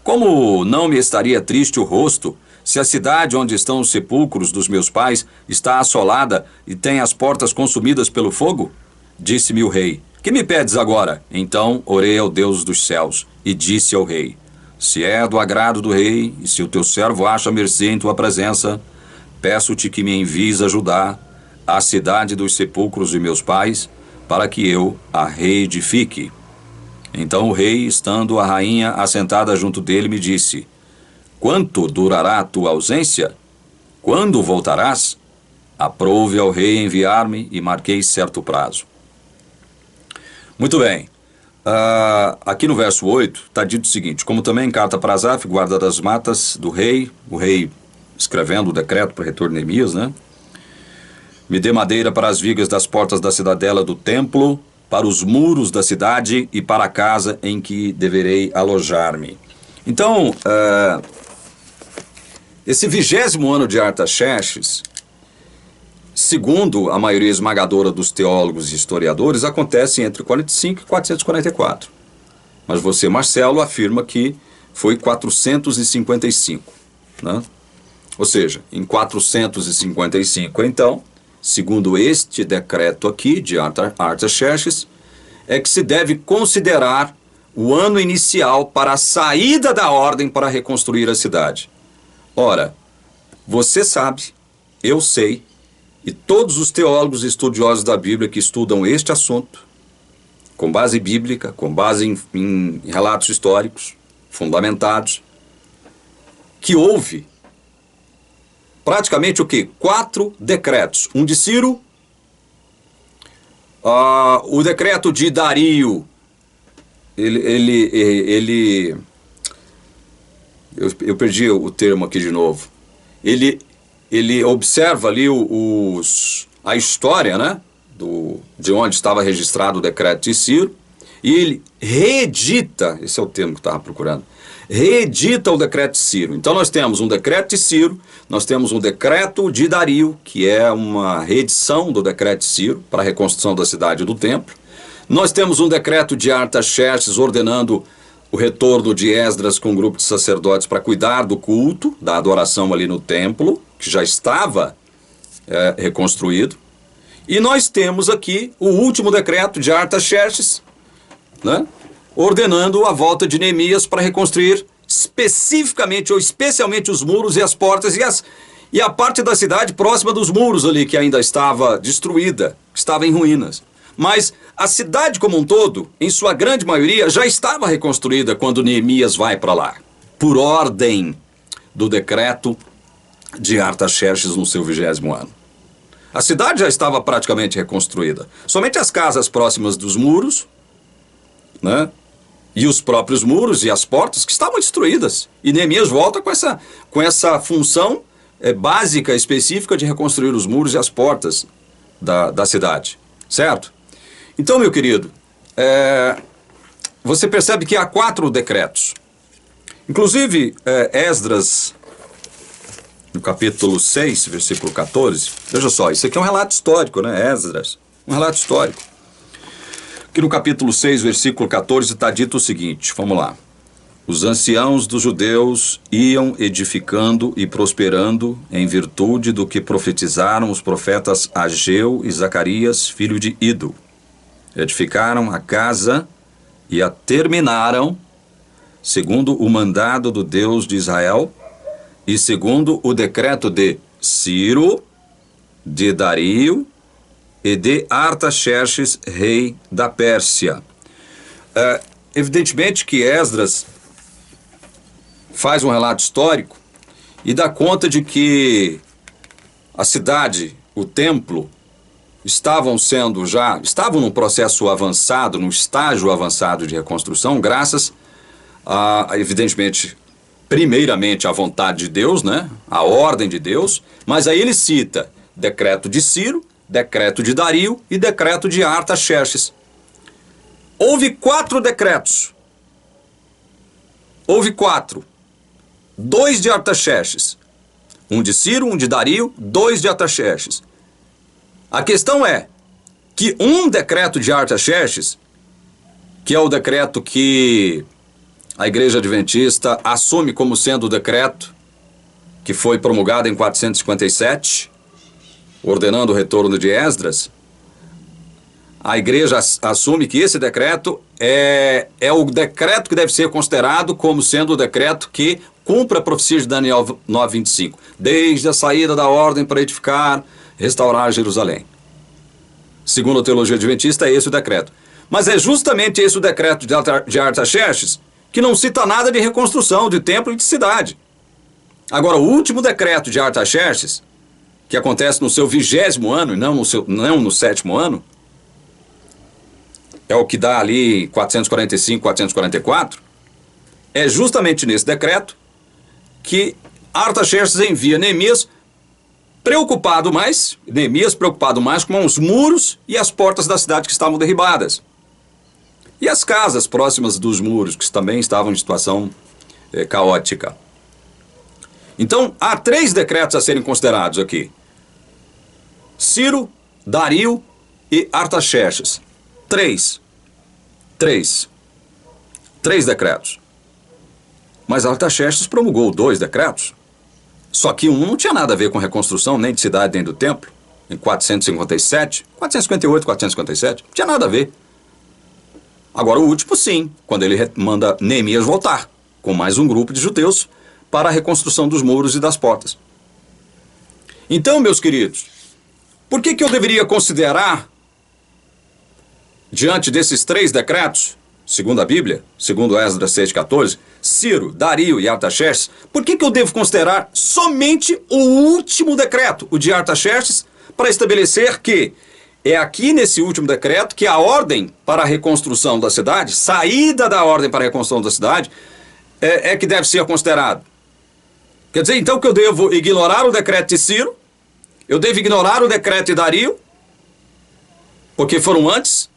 Como não me estaria triste o rosto, se a cidade onde estão os sepulcros dos meus pais está assolada e tem as portas consumidas pelo fogo? Disse-me o rei: que me pedes agora? Então orei ao Deus dos céus e disse ao rei: se é do agrado do rei e se o teu servo acha mercê em tua presença, peço-te que me envies a Judá, a cidade dos sepulcros de meus pais, para que eu a reedifique. Então o rei, estando a rainha assentada junto dele, me disse: quanto durará a tua ausência? Quando voltarás? Aprouve ao rei enviar-me e marquei certo prazo. Muito bem. Aqui no verso 8 está dito o seguinte: como também em carta para Asaf, guarda das matas do rei, o rei escrevendo o decreto para o retorno de Neemias, né? Me dê madeira para as vigas das portas da cidadela do templo, para os muros da cidade e para a casa em que deverei alojar-me. Então, esse 20º ano de Artaxerxes, segundo a maioria esmagadora dos teólogos e historiadores, acontece entre 45 e 444. Mas você, Marcelo, afirma que foi 455, né? Ou seja, em 455, então, segundo este decreto aqui de Artaxerxes, é que se deve considerar o ano inicial para a saída da ordem para reconstruir a cidade. Ora, você sabe, eu sei, e todos os teólogos e estudiosos da Bíblia que estudam este assunto, com base bíblica, com base em relatos históricos, fundamentados, que houve praticamente o quê? 4 decretos. Um de Ciro, o decreto de Dario, eu perdi o termo aqui de novo. Ele observa ali a história, né, de onde estava registrado o decreto de Ciro, e ele reedita, esse é o termo que eu estava procurando, reedita o decreto de Ciro. Então nós temos um decreto de Ciro, nós temos um decreto de Dario, que é uma reedição do decreto de Ciro para a reconstrução da cidade e do templo. Nós temos um decreto de Artaxerxes ordenando o retorno de Esdras com um grupo de sacerdotes para cuidar do culto, da adoração ali no templo, que já estava reconstruído. E nós temos aqui o último decreto de Artaxerxes, né, ordenando a volta de Neemias para reconstruir especificamente ou especialmente os muros e as portas e a parte da cidade próxima dos muros ali, que ainda estava destruída, estava em ruínas. Mas a cidade como um todo, em sua grande maioria, já estava reconstruída quando Neemias vai para lá, por ordem do decreto de Artaxerxes no seu 20º ano. A cidade já estava praticamente reconstruída. Somente as casas próximas dos muros, né, e os próprios muros e as portas que estavam destruídas. E Neemias volta com essa função básica, específica de reconstruir os muros e as portas da cidade. Certo? Então, meu querido, você percebe que há 4 decretos. Inclusive, Esdras, no capítulo 6, versículo 14, veja só, isso aqui é um relato histórico, né? Esdras, um relato histórico. Aqui no capítulo 6, versículo 14, está dito o seguinte, vamos lá. Os anciãos dos judeus iam edificando e prosperando em virtude do que profetizaram os profetas Ageu e Zacarias, filho de Ido. Edificaram a casa e a terminaram segundo o mandado do Deus de Israel e segundo o decreto de Ciro, de Dario e de Artaxerxes, rei da Pérsia. Evidentemente que Esdras faz um relato histórico e dá conta de que a cidade, o templo, estavam num processo avançado, num estágio avançado de reconstrução, graças a, evidentemente, primeiramente à vontade de Deus, né, a ordem de Deus, mas aí ele cita decreto de Ciro, decreto de Dario e decreto de Artaxerxes. Houve 4 decretos. Houve 4. 2 de Artaxerxes. Um de Ciro, um de Dario, 2 de Artaxerxes. A questão é que um decreto de Artaxerxes, que é o decreto que a Igreja Adventista assume como sendo o decreto que foi promulgado em 457, ordenando o retorno de Esdras, a Igreja assume que esse decreto é o decreto que deve ser considerado como sendo o decreto que cumpre a profecia de Daniel 9:25, desde a saída da ordem para edificar, restaurar Jerusalém. Segundo a teologia adventista, é esse o decreto. Mas é justamente esse o decreto de Artaxerxes que não cita nada de reconstrução de templo e de cidade. Agora, o último decreto de Artaxerxes, que acontece no seu 20º ano e não no 7º ano, é o que dá ali 445, 444, é justamente nesse decreto que Artaxerxes envia Neemias preocupado mais com os muros e as portas da cidade que estavam derribadas. E as casas próximas dos muros, que também estavam em situação caótica. Então, há 3 decretos a serem considerados aqui. Ciro, Dario e Artaxerxes. 3 decretos. Mas Artaxerxes promulgou 2 decretos. Só que um não tinha nada a ver com reconstrução, nem de cidade, nem do templo. Em 458, 457, não tinha nada a ver. Agora o último sim, quando ele manda Neemias voltar, com mais um grupo de judeus, para a reconstrução dos muros e das portas. Então, meus queridos, por que eu deveria considerar, diante desses 3 decretos, segundo a Bíblia, segundo Esdras 6,14, Ciro, Dario e Artaxerxes, por que eu devo considerar somente o último decreto, o de Artaxerxes, para estabelecer que é aqui nesse último decreto que a ordem para a reconstrução da cidade, saída da ordem para a reconstrução da cidade, é que deve ser considerado? Quer dizer, então, que eu devo ignorar o decreto de Ciro, eu devo ignorar o decreto de Dario, porque foram antes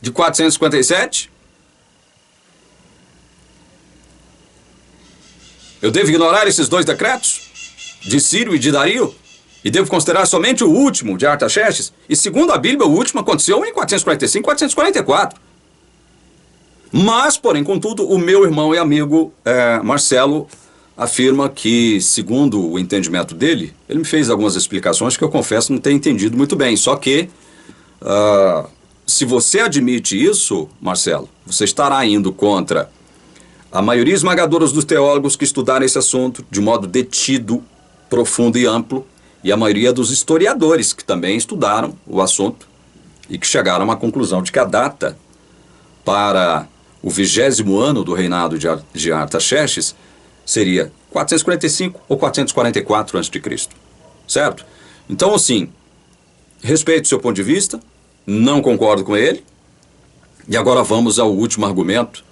de 457. Eu devo ignorar esses 2 decretos, de Ciro e de Dario, e devo considerar somente o último, de Artaxerxes. E segundo a Bíblia, o último aconteceu em 445, 444. Mas, porém, contudo, o meu irmão e amigo Marcelo afirma que, segundo o entendimento dele, ele me fez algumas explicações que eu confesso não ter entendido muito bem. Só que, se você admite isso, Marcelo, você estará indo contra a maioria esmagadora dos teólogos que estudaram esse assunto de modo detido, profundo e amplo, e a maioria dos historiadores que também estudaram o assunto e que chegaram à conclusão de que a data para o 20º ano do reinado de Artaxerxes seria 445 ou 444 a.C., certo? Então, assim, respeito o seu ponto de vista, não concordo com ele, e agora vamos ao último argumento,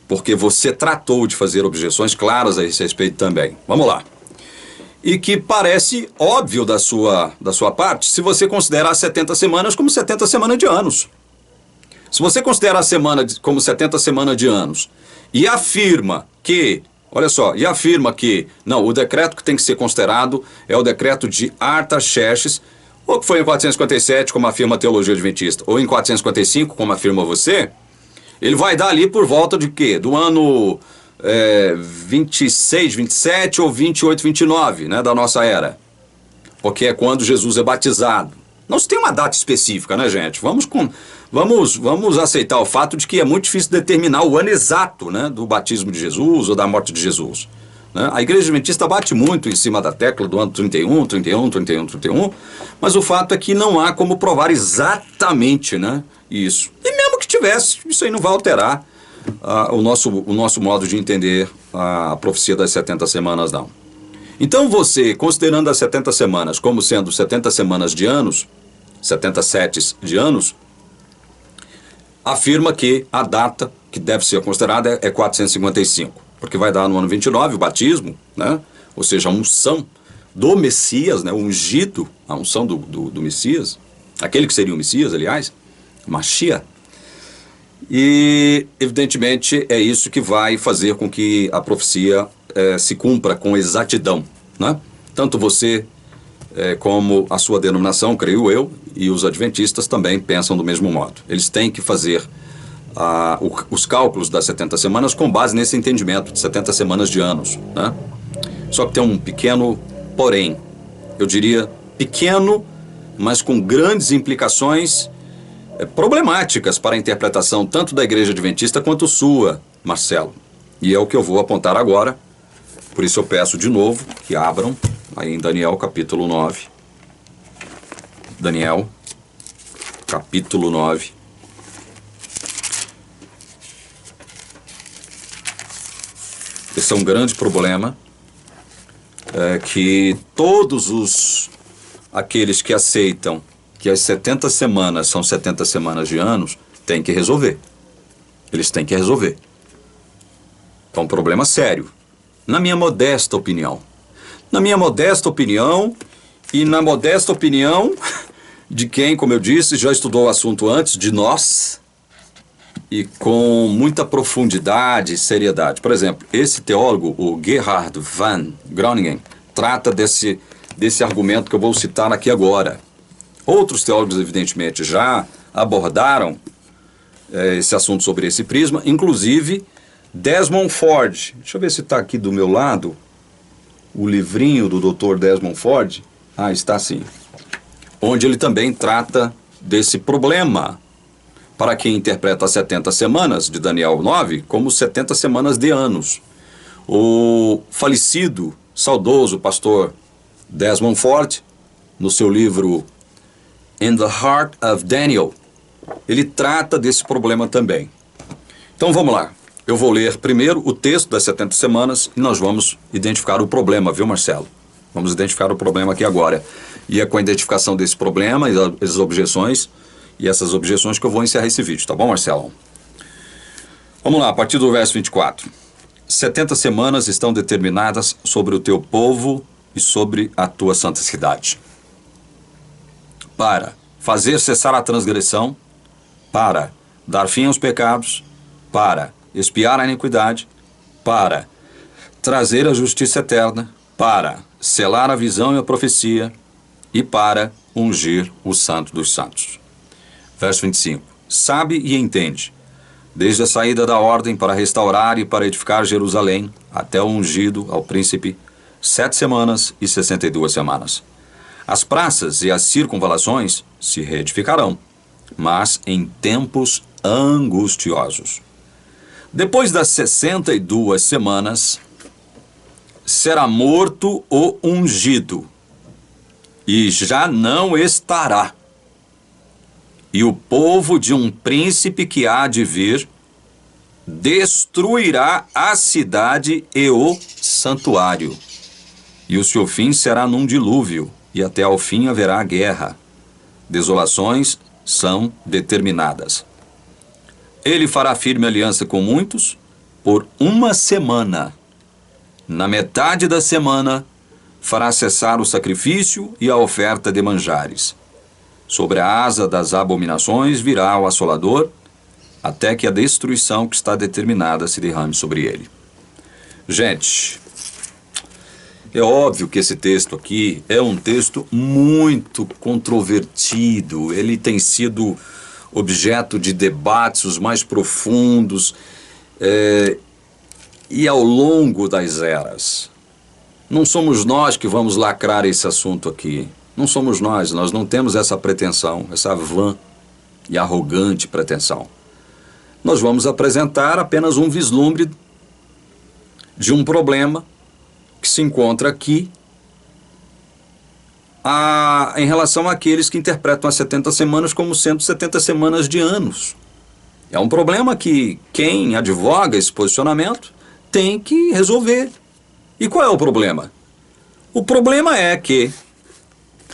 porque você tratou de fazer objeções claras a esse respeito também. Vamos lá. E que parece óbvio da sua parte, se você considerar 70 semanas como 70 semanas de anos. Se você considera a semana como 70 semanas de anos e afirma que, olha só, não, o decreto que tem que ser considerado é o decreto de Artaxerxes, ou que foi em 457, como afirma a teologia adventista, ou em 455, como afirma você, ele vai dar ali por volta de quê? Do ano 26, 27 ou 28, 29, né, da nossa era. Porque é quando Jesus é batizado. Não se tem uma data específica, né, gente? Vamos aceitar o fato de que é muito difícil determinar o ano exato, né, do batismo de Jesus ou da morte de Jesus. Né? A Igreja Adventista bate muito em cima da tecla do ano 31, 31, 31, 31, mas o fato é que não há como provar exatamente, né, isso. E mesmo que tivesse, isso aí não vai alterar o nosso modo de entender a profecia das 70 semanas, não. Então você, considerando as 70 semanas como sendo 70 semanas de anos, 70 setes de anos, afirma que a data que deve ser considerada é 455, porque vai dar no ano 29 o batismo, né? Ou seja, a unção do Messias, né? O ungido, a unção do Messias, aquele que seria o Messias, aliás, Mashiach. E, evidentemente, é isso que vai fazer com que a profecia se cumpra com exatidão, né? Tanto você como a sua denominação, creio eu, e os adventistas também pensam do mesmo modo. Eles têm que fazer os cálculos das 70 semanas com base nesse entendimento de 70 semanas de anos, né? Só que tem um pequeno porém, eu diria pequeno, mas com grandes implicações problemáticas para a interpretação tanto da Igreja Adventista quanto sua, Marcelo. E é o que eu vou apontar agora, por isso eu peço de novo que abram aí em Daniel capítulo 9. Daniel capítulo 9. Esse é um grande problema que todos aqueles que aceitam que as 70 semanas são 70 semanas de anos, têm que resolver. Eles têm que resolver. É um problema sério. Na minha modesta opinião. Na minha modesta opinião e na modesta opinião de quem, como eu disse, já estudou o assunto antes de nós e com muita profundidade e seriedade. Por exemplo, esse teólogo, o Gerhard van Groningen, trata desse argumento que eu vou citar aqui agora. Outros teólogos, evidentemente, já abordaram esse assunto sobre esse prisma, inclusive Desmond Ford. Deixa eu ver se está aqui do meu lado o livrinho do Dr. Desmond Ford. Ah, está sim. Onde ele também trata desse problema. para quem interpreta as 70 semanas de Daniel 9 como 70 semanas de anos. O falecido, saudoso pastor Desmond Ford, no seu livro In the Heart of Daniel, ele trata desse problema também. Então vamos lá. Eu vou ler primeiro o texto das 70 semanas e nós vamos identificar o problema, viu, Marcelo? Vamos identificar o problema aqui agora. E é com a identificação desse problema e as objeções, e essas objeções que eu vou encerrar esse vídeo, tá bom, Marcelo? Vamos lá, a partir do verso 24. 70 semanas estão determinadas sobre o teu povo e sobre a tua santa cidade, para fazer cessar a transgressão, para dar fim aos pecados, para expiar a iniquidade, para trazer a justiça eterna, para selar a visão e a profecia e para ungir o santo dos santos. Verso 25. Sabe e entende, desde a saída da ordem para restaurar e para edificar Jerusalém, até o ungido ao príncipe, 7 semanas e 62 semanas. As praças e as circunvalações se reedificarão, mas em tempos angustiosos. Depois das 62 semanas, será morto o ungido, e já não estará. E o povo de um príncipe que há de vir destruirá a cidade e o santuário. E o seu fim será num dilúvio, e até ao fim haverá guerra. Desolações são determinadas. Ele fará firme aliança com muitos por 1 semana. Na metade da semana, fará cessar o sacrifício e a oferta de manjares. Sobre a asa das abominações virá o assolador, até que a destruição que está determinada se derrame sobre ele. Gente, é óbvio que esse texto aqui é um texto muito controvertido. Ele tem sido objeto de debates os mais profundos e ao longo das eras. Não somos nós que vamos lacrar esse assunto aqui. Não somos nós não temos essa pretensão, essa vã e arrogante pretensão. Nós vamos apresentar apenas um vislumbre de um problema que se encontra aqui em relação àqueles que interpretam as 70 semanas como sendo 70 semanas de anos. É um problema que quem advoga esse posicionamento tem que resolver. E qual é o problema? O problema é que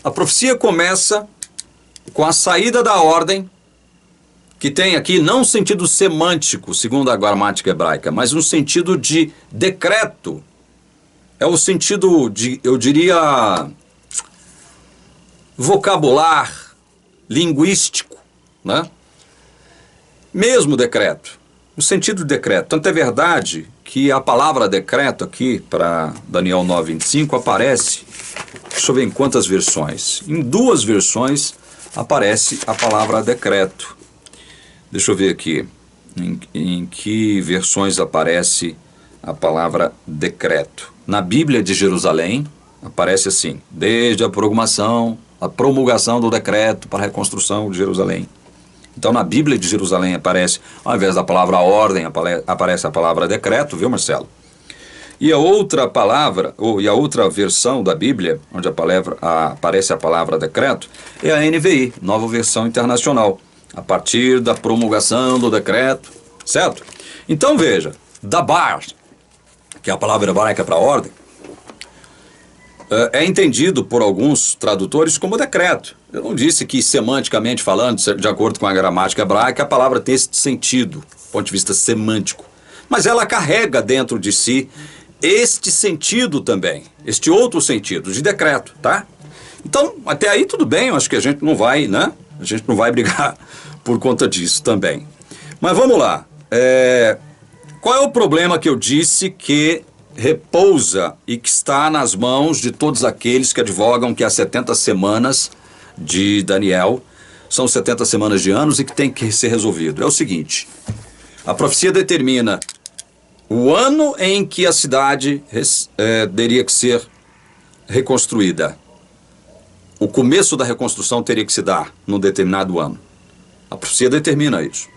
a profecia começa com a saída da ordem, que tem aqui não um sentido semântico, segundo a gramática hebraica, mas um sentido de decreto. É o sentido de, eu diria, vocabular, linguístico, né? Mesmo decreto, o sentido de decreto. Tanto é verdade que a palavra decreto aqui, para Daniel 9:25, aparece, deixa eu ver em quantas versões. Em 2 versões aparece a palavra decreto. Deixa eu ver aqui, em que versões aparece a palavra decreto. Na Bíblia de Jerusalém, aparece assim, desde a promulgação do decreto para a reconstrução de Jerusalém. Então, na Bíblia de Jerusalém aparece, ao invés da palavra ordem, aparece a palavra decreto, viu, Marcelo? E a outra palavra, e a outra versão da Bíblia, onde aparece a palavra decreto, é a NVI, Nova Versão Internacional, a partir da promulgação do decreto, certo? Então, veja, dabar, que é a palavra hebraica para ordem, é entendido por alguns tradutores como decreto. Eu não disse que, semanticamente falando, de acordo com a gramática hebraica, a palavra tem esse sentido, do ponto de vista semântico. Mas ela carrega dentro de si este sentido também, este outro sentido, de decreto, tá? Então, até aí tudo bem, eu acho que a gente não vai, né? A gente não vai brigar por conta disso também. Mas vamos lá. Qual é o problema que eu disse que repousa e que está nas mãos de todos aqueles que advogam que as 70 semanas de Daniel são 70 semanas de anos e que tem que ser resolvido? É o seguinte, a profecia determina o ano em que a cidade teria que ser reconstruída. O começo da reconstrução teria que se dar num determinado ano. A profecia determina isso.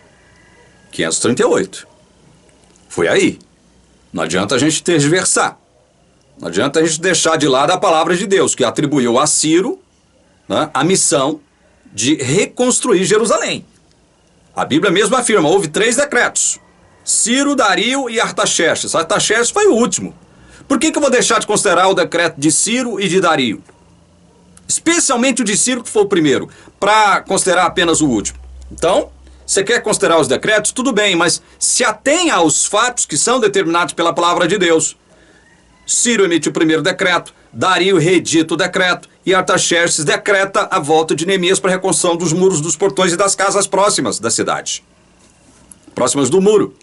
538. Foi aí. Não adianta a gente tergiversar. Não adianta a gente deixar de lado a palavra de Deus, que atribuiu a Ciro, né, a missão de reconstruir Jerusalém. A Bíblia mesmo afirma, houve 3 decretos. Ciro, Dario e Artaxerxes. Artaxerxes foi o último. Por que eu vou deixar de considerar o decreto de Ciro e de Dario? Especialmente o de Ciro, que foi o primeiro, para considerar apenas o último. Então, você quer considerar os decretos? Tudo bem, mas se atenha aos fatos que são determinados pela palavra de Deus. Ciro emite o primeiro decreto, Dario reedita o decreto e Artaxerxes decreta a volta de Neemias para a reconstrução dos muros, dos portões e das casas próximas da cidade. Próximas do muro.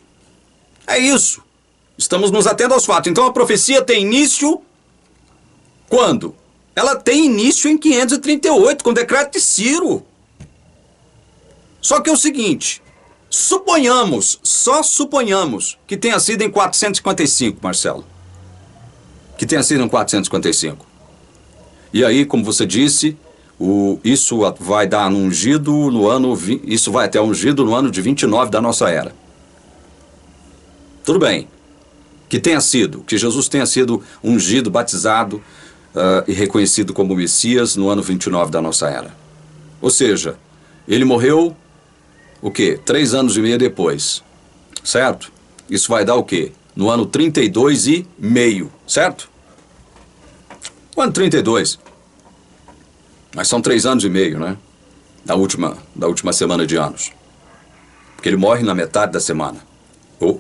É isso. Estamos nos atendo aos fatos. Então a profecia tem início quando? Ela tem início em 538, com o decreto de Ciro. Só que é o seguinte, só suponhamos que tenha sido em 455, Marcelo. Que tenha sido em 455. E aí, como você disse, isso vai dar um ungido no ano... Isso vai até ungido no ano de 29 da nossa era. Tudo bem. Que tenha sido, que Jesus tenha sido ungido, batizado e reconhecido como Messias no ano 29 da nossa era. Ou seja, ele morreu, o quê? 3 anos e meio depois, certo? Isso vai dar o quê? No ano 32 e meio, certo? O ano 32. Mas são 3 anos e meio, né? Da última semana de anos. Porque ele morre na metade da semana. Ou,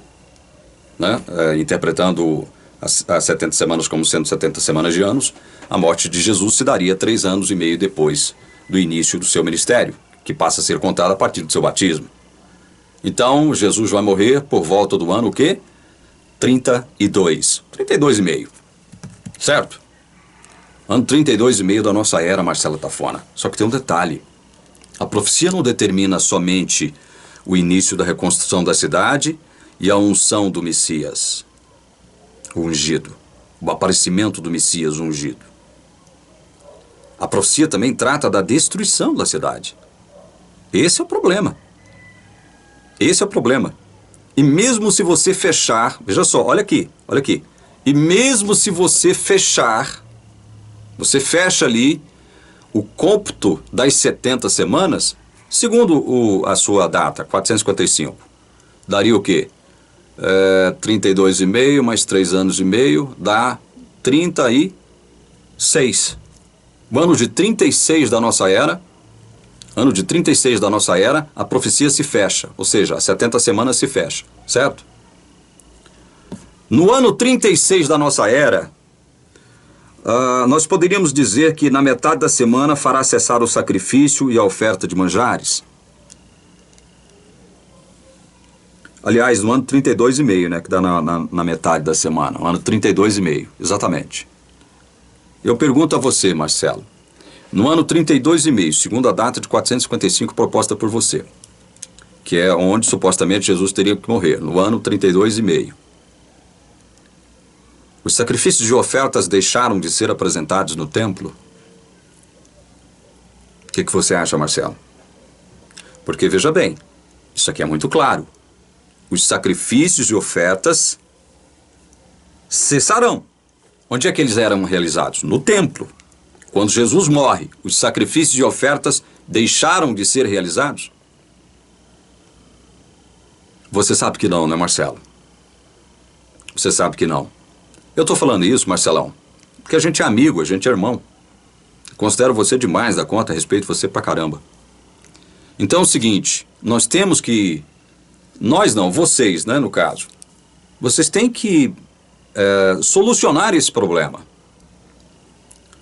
né? Interpretando as 70 semanas como sendo 70 semanas de anos, a morte de Jesus se daria 3 anos e meio depois do início do seu ministério, que passa a ser contado a partir do seu batismo. Então, Jesus vai morrer por volta do ano o quê? 32. 32 e meio. Certo? Ano 32 e meio da nossa era, Marcelo Tafona. Só que tem um detalhe. A profecia não determina somente o início da reconstrução da cidade e a unção do Messias, o ungido, o aparecimento do Messias ungido. A profecia também trata da destruição da cidade. Esse é o problema. Esse é o problema. E mesmo se você fechar, veja só, olha aqui. E mesmo se você fechar, você fecha ali o cômputo das 70 semanas, segundo a sua data, 455, daria o quê? 32,5 mais 3 anos e meio dá 36. O ano de 36 da nossa era, a profecia se fecha, ou seja, as 70 semanas se fecha, certo? No ano 36 da nossa era, nós poderíamos dizer que na metade da semana fará cessar o sacrifício e a oferta de manjares. Aliás, no ano 32,5, né, que dá na metade da semana, no ano 32,5, exatamente. Eu pergunto a você, Marcelo, no ano 32,5, segundo a data de 455 proposta por você, que é onde supostamente Jesus teria que morrer, no ano 32,5. Os sacrifícios de ofertas deixaram de ser apresentados no templo? O que você acha, Marcelo? Porque, veja bem, isso aqui é muito claro. Os sacrifícios de ofertas cessarão. Onde é que eles eram realizados? No templo. Quando Jesus morre, os sacrifícios de ofertas deixaram de ser realizados? Você sabe que não, né, Marcelo? Você sabe que não. Eu estou falando isso, Marcelão, porque a gente é amigo, a gente é irmão. Considero você demais da conta, respeito você pra caramba. Então é o seguinte, nós temos que... Nós não, vocês, né, no caso. Vocês têm que solucionar esse problema.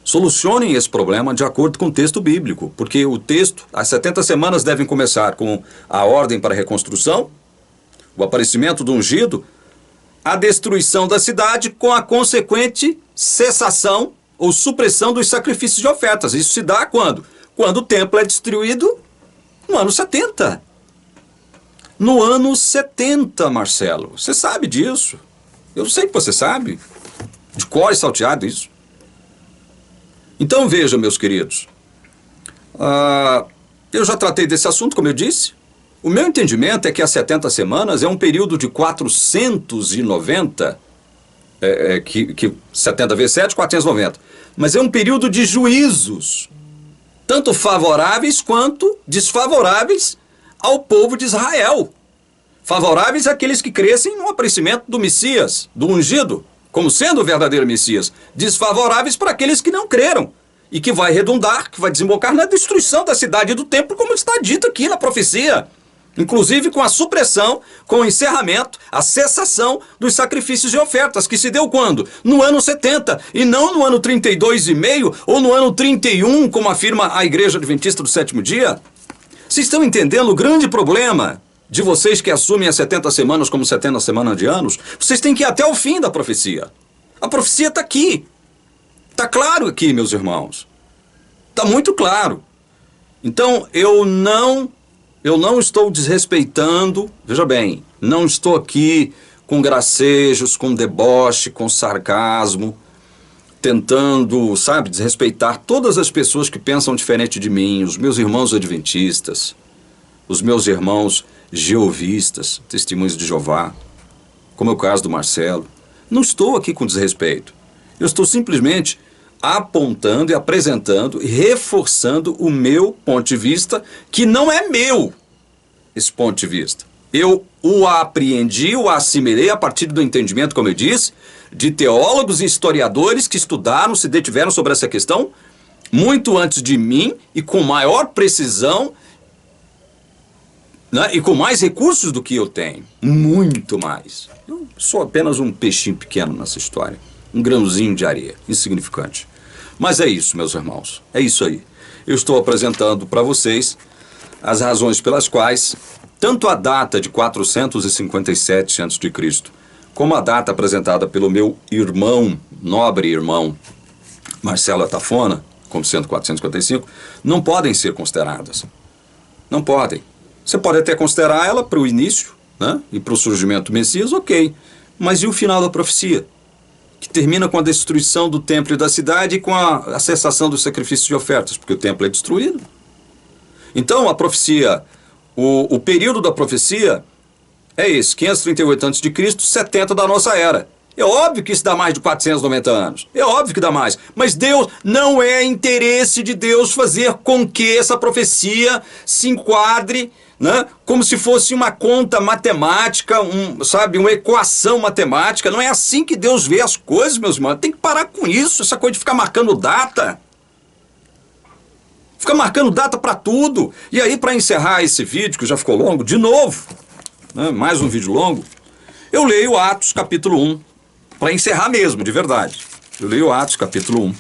Solucionem esse problema de acordo com o texto bíblico, porque o texto, as 70 semanas devem começar com a ordem para a reconstrução, o aparecimento do ungido, a destruição da cidade com a consequente cessação ou supressão dos sacrifícios de ofertas. Isso se dá quando? Quando o templo é destruído no ano 70. No ano 70, Marcelo. Você sabe disso. Eu sei que você sabe. De cor e salteado isso. Então veja, meus queridos. Eu já tratei desse assunto, como eu disse. O meu entendimento é que as 70 semanas é um período de 490, 70 vezes 7, 490. Mas é um período de juízos, tanto favoráveis quanto desfavoráveis ao povo de Israel. Favoráveis àqueles que crescem no aparecimento do Messias, do ungido, como sendo o verdadeiro Messias. Desfavoráveis para aqueles que não creram. E que vai redundar, que vai desembocar na destruição da cidade e do templo, como está dito aqui na profecia. Inclusive com a supressão, com o encerramento, a cessação dos sacrifícios e ofertas, que se deu quando? No ano 70, e não no ano 32,5 ou no ano 31, como afirma a Igreja Adventista do Sétimo Dia. Vocês estão entendendo o grande problema de vocês que assumem as 70 semanas como 70 semanas de anos? Vocês têm que ir até o fim da profecia. A profecia está aqui. Está claro aqui, meus irmãos. Está muito claro. Então, eu não estou desrespeitando, veja bem, não estou aqui com gracejos, com deboche, com sarcasmo, tentando, sabe, desrespeitar todas as pessoas que pensam diferente de mim, os meus irmãos adventistas, os meus irmãos jeovistas, testemunhos de Jeová, como é o caso do Marcelo. Não estou aqui com desrespeito. Eu estou simplesmente apontando e apresentando e reforçando o meu ponto de vista, que não é meu, esse ponto de vista. Eu o apreendi, o assimilei a partir do entendimento, como eu disse, de teólogos e historiadores que estudaram, se detiveram sobre essa questão, muito antes de mim e com maior precisão, né, e com mais recursos do que eu tenho. Muito mais. Eu sou apenas um peixinho pequeno nessa história. Um grãozinho de areia, insignificante. Mas é isso, meus irmãos, é isso aí. Eu estou apresentando para vocês as razões pelas quais tanto a data de 457 a.C., como a data apresentada pelo meu irmão, nobre irmão, Marcelo Atafona, como sendo 455, não podem ser consideradas. Não podem. Você pode até considerar ela para o início, né, e para o surgimento do Messias, ok. Mas e o final da profecia? Que termina com a destruição do templo e da cidade e com a cessação dos sacrifícios e ofertas, porque o templo é destruído. Então, a profecia, o período da profecia é esse, 538 a.C., 70 da nossa era. É óbvio que isso dá mais de 490 anos. É óbvio que dá mais. Mas Deus, não é interesse de Deus fazer com que essa profecia se enquadre, né, como se fosse uma conta matemática, uma equação matemática. Não é assim que Deus vê as coisas, meus irmãos. Tem que parar com isso, essa coisa de ficar marcando data. Fica marcando data para tudo. E aí, para encerrar esse vídeo, que já ficou longo, de novo, né, mais um vídeo longo, eu leio Atos capítulo 1, para encerrar mesmo, de verdade. Eu leio Atos capítulo 1.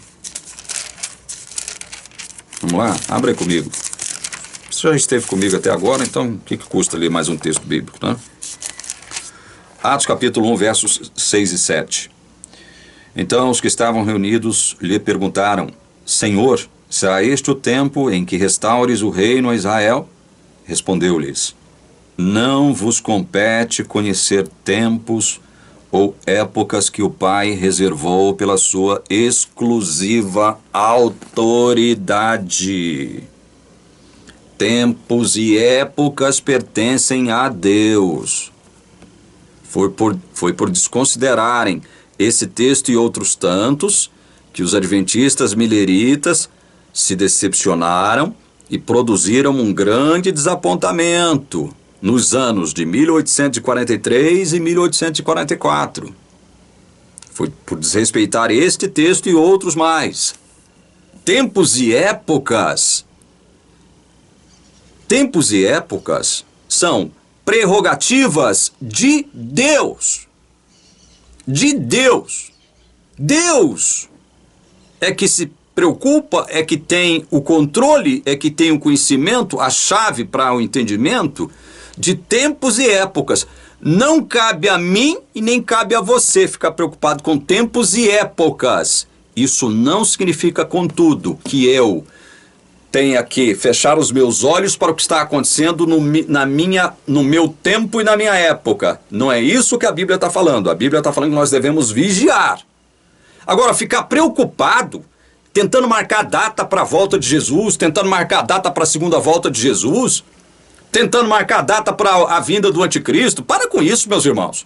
Vamos lá? Abre aí comigo. Você já esteve comigo até agora, então o que custa ler mais um texto bíblico, né? Atos capítulo 1, versos 6 e 7. Então os que estavam reunidos lhe perguntaram: Senhor, será este o tempo em que restaures o reino a Israel? Respondeu-lhes: Não vos compete conhecer tempos ou épocas que o Pai reservou pela sua exclusiva autoridade. Tempos e épocas pertencem a Deus. Foi por desconsiderarem esse texto e outros tantos que os adventistas mileritas se decepcionaram e produziram um grande desapontamento nos anos de 1843 e 1844. Foi por desrespeitar este texto e outros mais. Tempos e épocas são prerrogativas de Deus. De Deus. Deus é que se preocupa, é que tem o controle, é que tem o conhecimento, a chave para o entendimento de tempos e épocas. Não cabe a mim e nem cabe a você ficar preocupado com tempos e épocas. Isso não significa, contudo, que eu tenha que fechar os meus olhos para o que está acontecendo no meu tempo e na minha época. Não é isso que a Bíblia está falando. A Bíblia está falando que nós devemos vigiar. Agora, ficar preocupado, tentando marcar data para a volta de Jesus, tentando marcar data para a segunda volta de Jesus, tentando marcar data para a vinda do anticristo. Para com isso, meus irmãos.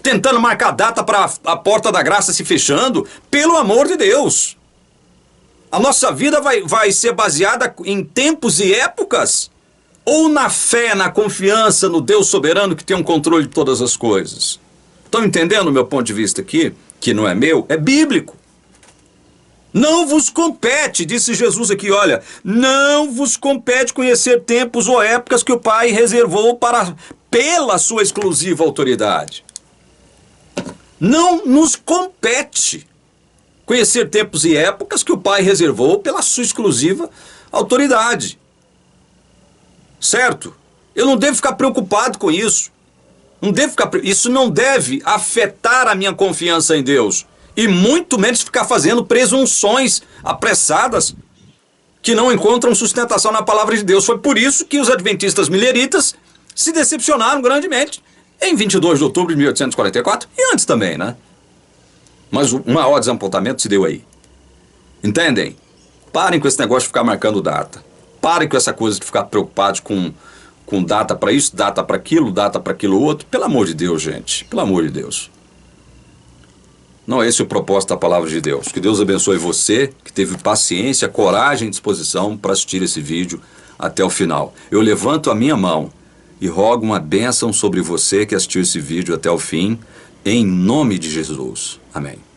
Tentando marcar data para a porta da graça se fechando. Pelo amor de Deus. A nossa vida vai ser baseada em tempos e épocas? Ou na fé, na confiança no Deus soberano que tem um controle de todas as coisas? Estão entendendo o meu ponto de vista aqui? Que não é meu, é bíblico. Não vos compete, disse Jesus aqui, olha, não vos compete conhecer tempos ou épocas que o Pai reservou pela sua exclusiva autoridade. Não nos compete conhecer tempos e épocas que o Pai reservou pela sua exclusiva autoridade. Certo? Eu não devo ficar preocupado com isso. Isso não deve afetar a minha confiança em Deus. E muito menos ficar fazendo presunções apressadas que não encontram sustentação na palavra de Deus. Foi por isso que os adventistas mileritas se decepcionaram grandemente em 22 de outubro de 1844 e antes também, né? Mas o maior desapontamento se deu aí. Entendem? Parem com esse negócio de ficar marcando data. Parem com essa coisa de ficar preocupados com data para isso, data para aquilo outro. Pelo amor de Deus, gente. Pelo amor de Deus. Não é esse o propósito da palavra de Deus. Que Deus abençoe você, que teve paciência, coragem e disposição para assistir esse vídeo até o final. Eu levanto a minha mão e rogo uma bênção sobre você que assistiu esse vídeo até o fim, em nome de Jesus. Amém.